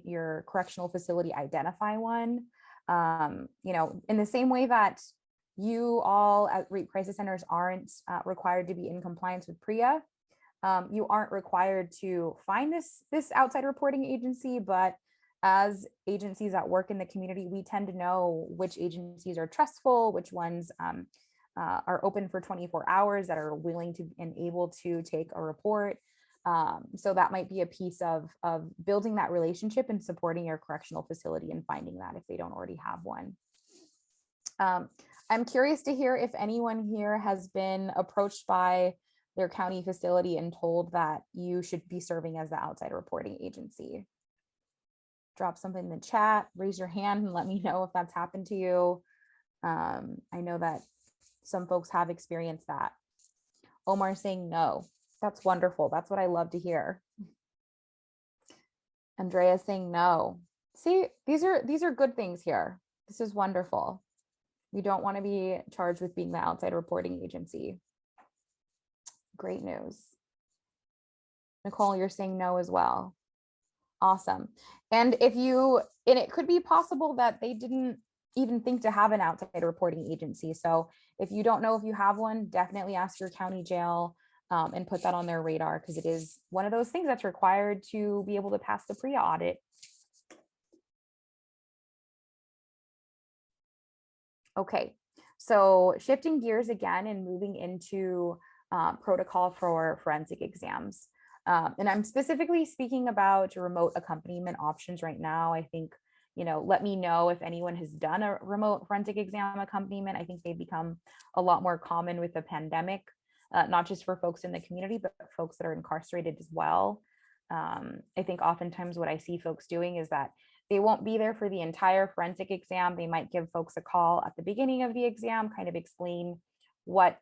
your correctional facility identify one. In the same way that You all at rape crisis centers aren't required to be in compliance with PREA. You aren't required to find this outside reporting agency, but as agencies that work in the community, we tend to know which agencies are trustful, which ones are open for 24 hours, that are willing to and able to take a report. So that might be a piece of building that relationship and supporting your correctional facility and finding that if they don't already have one. I'm curious to hear if anyone here has been approached by their county facility and told that you should be serving as the outside reporting agency. Drop something in the chat, raise your hand and let me know if that's happened to you. I know that some folks have experienced that. Omar saying no. That's wonderful. That's what I love to hear. Andrea saying no. See, these are good things here. This is wonderful. We don't want to be charged with being the outside reporting agency. Great news. Nicole, you're saying no as well. Awesome. And it could be possible that they didn't even think to have an outside reporting agency. So if you don't know if you have one, definitely ask your county jail and put that on their radar, because it is one of those things that's required to be able to pass the PREA audit. Okay, so shifting gears again and moving into protocol for forensic exams. And I'm specifically speaking about remote accompaniment options right now. I think, let me know if anyone has done a remote forensic exam accompaniment. I think they've become a lot more common with the pandemic, not just for folks in the community, but folks that are incarcerated as well. I think oftentimes what I see folks doing is that they won't be there for the entire forensic exam. They might give folks a call at the beginning of the exam, kind of explain what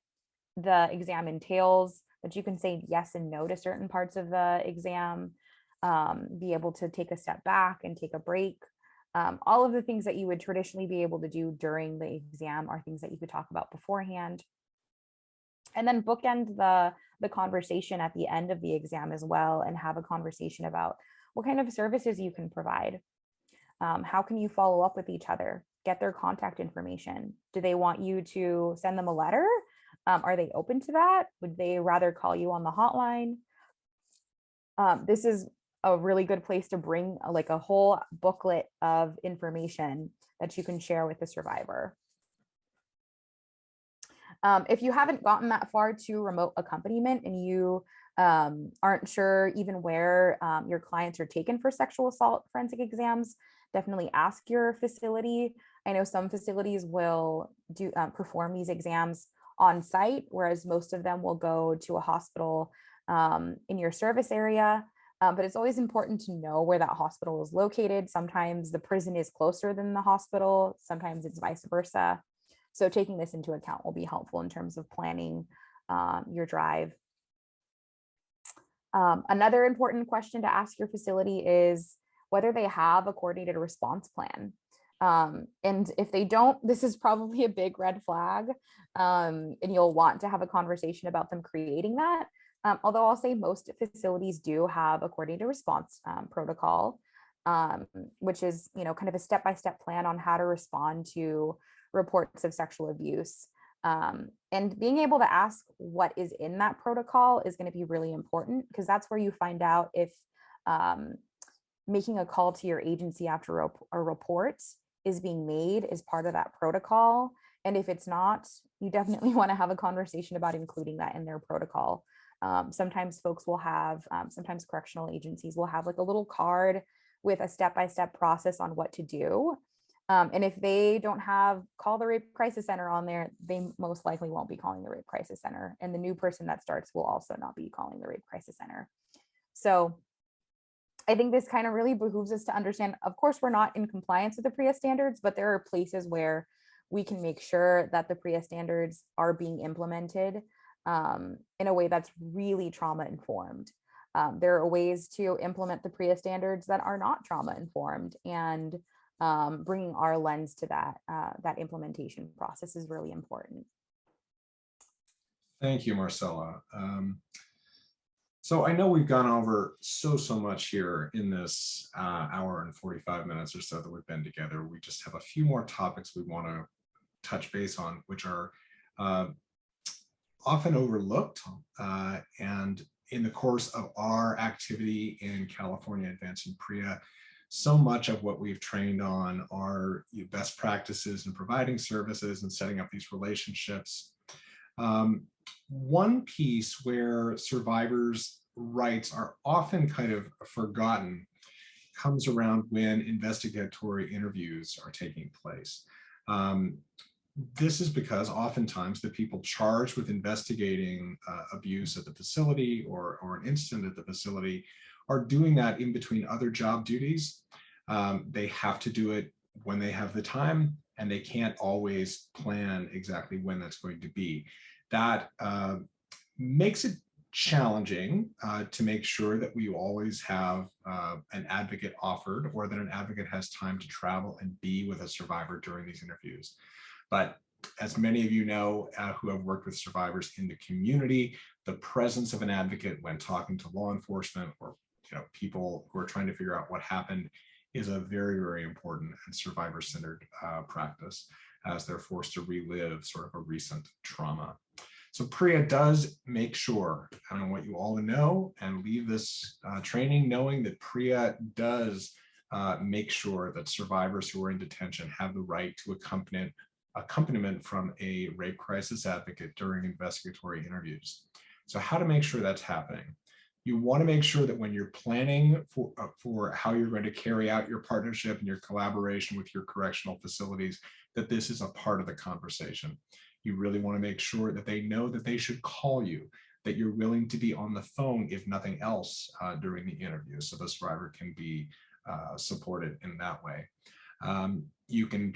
the exam entails, that you can say yes and no to certain parts of the exam, be able to take a step back and take a break. All of the things that you would traditionally be able to do during the exam are things that you could talk about beforehand. And then bookend the conversation at the end of the exam as well, and have a conversation about what kind of services you can provide. How can you follow up with each other? Get their contact information. Do they want you to send them a letter? Are they open to that? Would they rather call you on the hotline? This is a really good place to bring a whole booklet of information that you can share with the survivor. If you haven't gotten that far to remote accompaniment and you aren't sure even where your clients are taken for sexual assault forensic exams, definitely ask your facility. I know some facilities will perform these exams on site, whereas most of them will go to a hospital in your service area. But it's always important to know where that hospital is located. Sometimes the prison is closer than the hospital. Sometimes it's vice versa. So taking this into account will be helpful in terms of planning your drive. Another important question to ask your facility is whether they have a coordinated response plan. And if they don't, this is probably a big red flag, and you'll want to have a conversation about them creating that. Although I'll say most facilities do have a coordinated response protocol, which is, kind of a step-by-step plan on how to respond to reports of sexual abuse. And being able to ask what is in that protocol is going to be really important, because that's where you find out if making a call to your agency after a report is being made as part of that protocol. And if it's not, you definitely want to have a conversation about including that in their protocol. Sometimes folks will have, sometimes correctional agencies will have a little card with a step-by-step process on what to do. And if they don't have call the rape crisis center on there, they most likely won't be calling the rape crisis center. And the new person that starts will also not be calling the rape crisis center. So I think this kind of really behooves us to understand, of course, we're not in compliance with the PREA standards, but there are places where we can make sure that the PREA standards are being implemented in a way that's really trauma informed. There are ways to implement the PREA standards that are not trauma informed, and bringing our lens to that implementation process is really important. Thank you, Marcella. So I know we've gone over so much here in this hour and 45 minutes or so that we've been together. We just have a few more topics we want to touch base on, which are often overlooked. And in the course of our activity in California Advancing PREA, so much of what we've trained on are best practices in providing services and setting up these relationships. One piece where survivors' rights are often kind of forgotten comes around when investigatory interviews are taking place. This is because oftentimes the people charged with investigating abuse at the facility or an incident at the facility are doing that in between other job duties. They have to do it when they have the time, and they can't always plan exactly when that's going to be. That makes it challenging to make sure that we always have an advocate offered, or that an advocate has time to travel and be with a survivor during these interviews. But as many of you know who have worked with survivors in the community, the presence of an advocate when talking to law enforcement or people who are trying to figure out what happened is a very, very important and survivor-centered practice as they're forced to relive sort of a recent trauma. So PREA does make sure, and I want you all to know and leave this training knowing that PREA does make sure that survivors who are in detention have the right to accompaniment from a rape crisis advocate during investigatory interviews. So how to make sure that's happening? You want to make sure that when you're planning for how you're going to carry out your partnership and your collaboration with your correctional facilities, that this is a part of the conversation. You really want to make sure that they know that they should call you, that you're willing to be on the phone, if nothing else, during the interview, so the survivor can be supported in that way. You can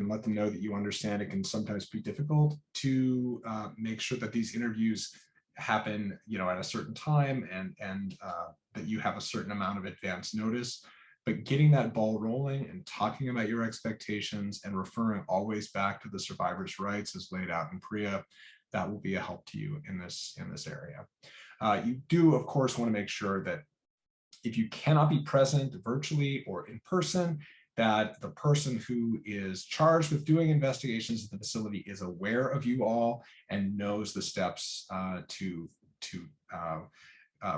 let them know that you understand it can sometimes be difficult to make sure that these interviews happen, at a certain time, and that you have a certain amount of advance notice. But getting that ball rolling and talking about your expectations and referring always back to the survivor's rights as laid out in PREA, that will be a help to you in this area. You do, of course, want to make sure that if you cannot be present virtually or in person, that the person who is charged with doing investigations at the facility is aware of you all and knows the steps to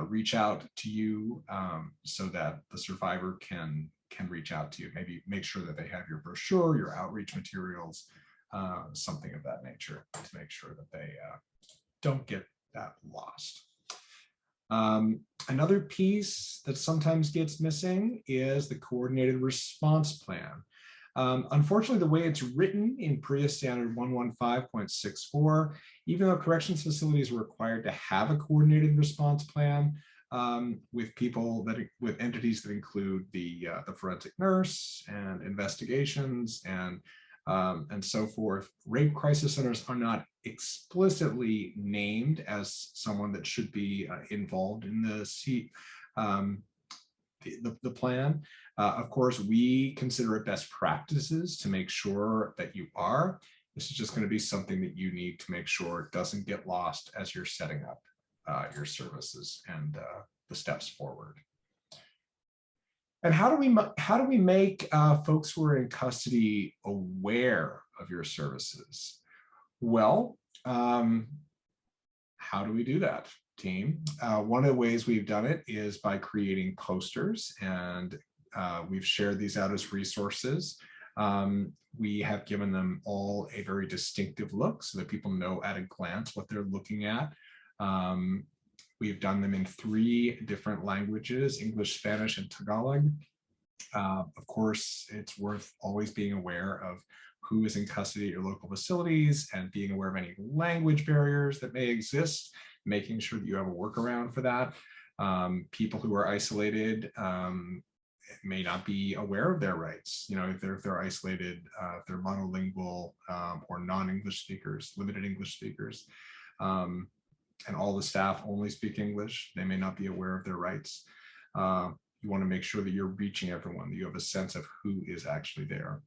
reach out to you, so that the survivor can reach out to you. Maybe make sure that they have your brochure, your outreach materials, something of that nature, to make sure that they don't get that lost. Another piece that sometimes gets missing is the coordinated response plan. Unfortunately, the way it's written in PREA Standard 115.64, even though corrections facilities are required to have a coordinated response plan with entities that include the forensic nurse and investigations and so forth, rape crisis centers are not explicitly named as someone that should be involved in the plan. Of course, we consider it best practices to make sure that you are. This is just going to be something that you need to make sure it doesn't get lost as you're setting up your services and the steps forward. And how do we make folks who are in custody aware of your services? Well, how do we do that, team? One of the ways we've done it is by creating posters, and we've shared these out as resources. We have given them all a very distinctive look so that people know at a glance what they're looking at. We've done them in 3 different languages, English, Spanish, and Tagalog. Of course, it's worth always being aware of who is in custody at your local facilities and being aware of any language barriers that may exist, making sure that you have a workaround for that. People who are isolated may not be aware of their rights. If they're isolated, if they're monolingual or non-English speakers, limited English speakers, and all the staff only speak English, they may not be aware of their rights. You want to make sure that you're reaching everyone, that you have a sense of who is actually there.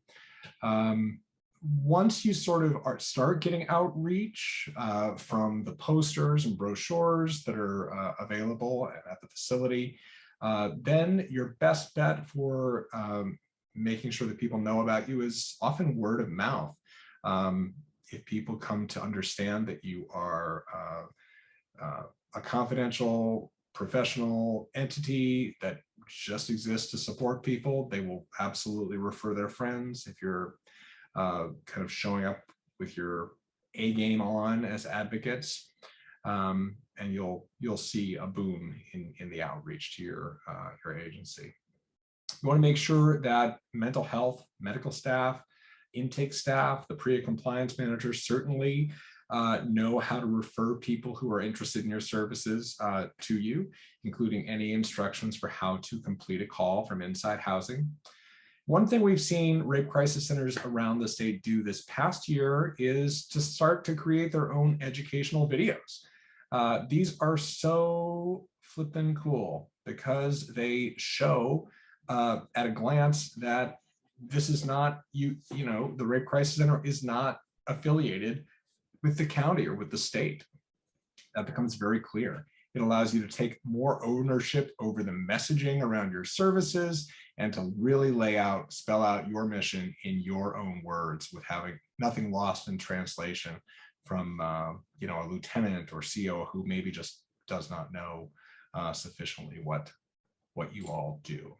Once you sort of start getting outreach from the posters and brochures that are available at the facility, then your best bet for making sure that people know about you is often word of mouth. If people come to understand that you are a confidential professional entity that just exists to support people, they will absolutely refer their friends. If you're kind of showing up with your A game on as advocates, and you'll see a boom in the outreach to your agency. You want to make sure that mental health, medical staff, intake staff, the PREA compliance managers certainly know how to refer people who are interested in your services to you, including any instructions for how to complete a call from inside housing. One thing we've seen rape crisis centers around the state do this past year is to start to create their own educational videos. These are so flippin' cool because they show at a glance that this is not, you know, the Rape Crisis Center is not affiliated with the county or with the state. That becomes very clear. It allows you to take more ownership over the messaging around your services and to really spell out your mission in your own words with having nothing lost in translation from you know, a lieutenant or CO who maybe just does not know sufficiently what you all do.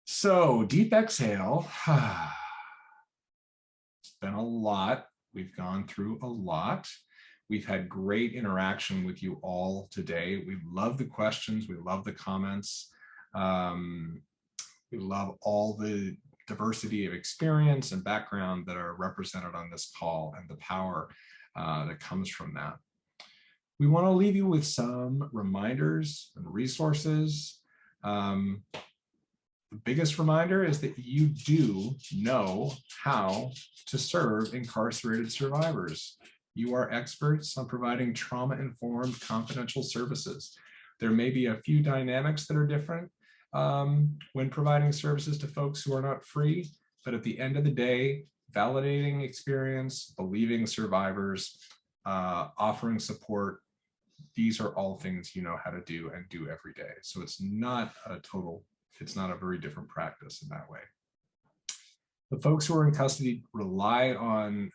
So deep exhale. It's been a lot. We've gone through a lot. We've had great interaction with you all today. We love the questions. We love the comments. We love all the diversity of experience and background that are represented on this call and the power that comes from that. We want to leave you with some reminders and resources. The biggest reminder is that you do know how to serve incarcerated survivors. You are experts on providing trauma-informed confidential services. There may be a few dynamics that are different when providing services to folks who are not free, but at the end of the day, validating experience, believing survivors, offering support, these are all things you know how to do and do every day. So it's not a very different practice in that way. The folks who are in custody rely on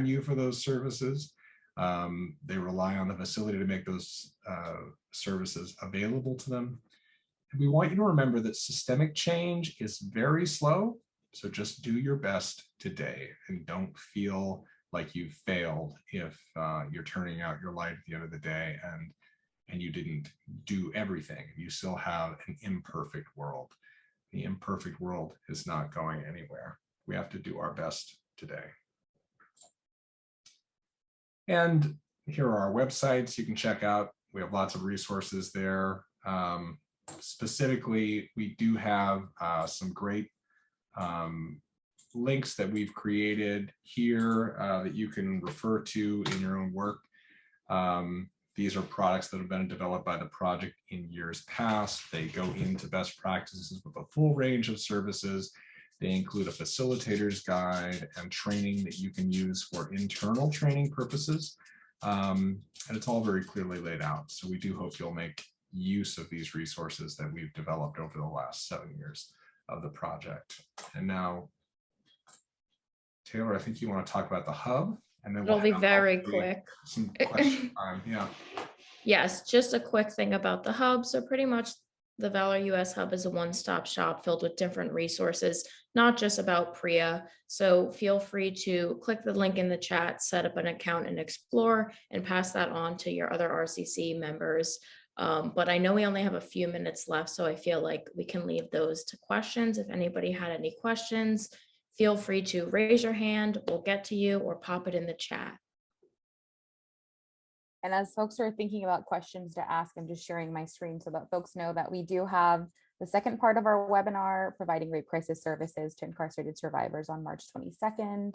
you for those services. They rely on the facility to make those services available to them. And we want you to remember that systemic change is very slow. So just do your best today and don't feel like you've failed if you're turning out your light at the end of the day and you didn't do everything. You still have an imperfect world. The imperfect world is not going anywhere. We have to do our best today. And here are our websites you can check out. We have lots of resources there. Specifically, we do have some great links that we've created here that you can refer to in your own work. These are products that have been developed by the project in years past. They go into best practices with a full range of services. They include a facilitator's guide and training that you can use for internal training purposes. And it's all very clearly laid out. So we do hope you'll make use of these resources that we've developed over the last 7 years of the project. And now, Taylor, I think you want to talk about the hub. And then It'll be very quick. Some question time, yeah. Yes, just a quick thing about the hub. So pretty much the Valor US Hub is a one-stop shop filled with different resources, not just about PREA. So feel free to click the link in the chat, set up an account and explore and pass that on to your other RCC members. But I know we only have a few minutes left, so I feel like we can leave those to questions. If anybody had any questions, feel free to raise your hand, we'll get to you, or pop it in the chat. And as folks are thinking about questions to ask, I'm just sharing my screen so that folks know that we do have the second part of our webinar, providing rape crisis services to incarcerated survivors, on March 22nd.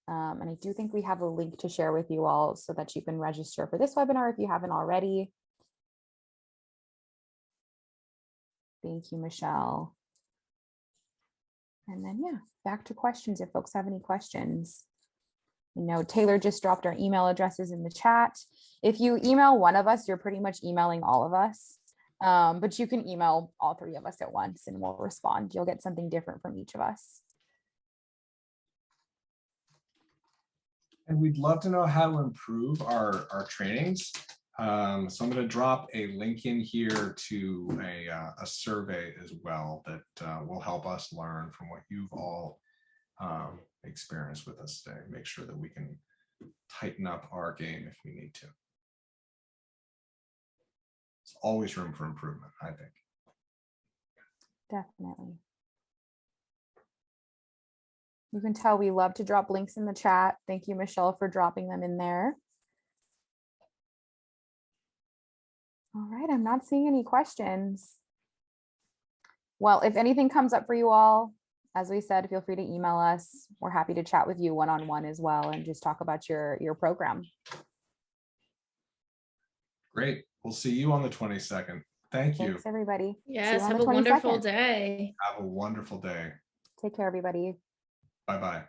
And I do think we have a link to share with you all so that you can register for this webinar if you haven't already. Thank you, Michelle. And then, yeah, back to questions if folks have any questions. You know, Taylor just dropped our email addresses in the chat. If you email one of us, you're pretty much emailing all of us, but you can email all three of us at once and we'll respond. You'll get something different from each of us. And we'd love to know how to improve our trainings. So I'm going to drop a link in here to a survey as well that will help us learn from what you've all experienced with us today. Make sure that we can tighten up our game if we need to. There's always room for improvement, I think. Definitely. You can tell we love to drop links in the chat. Thank you, Michelle, for dropping them in there. All right, I'm not seeing any questions. Well, if anything comes up for you all, as we said, feel free to email us. We're happy to chat with you one-on-one as well and just talk about your program. Great. We'll see you on the 22nd. Thank you. Thanks, everybody. See you Yes, on have the a wonderful 22nd. day. Have a wonderful day. Take care, everybody. Bye-bye.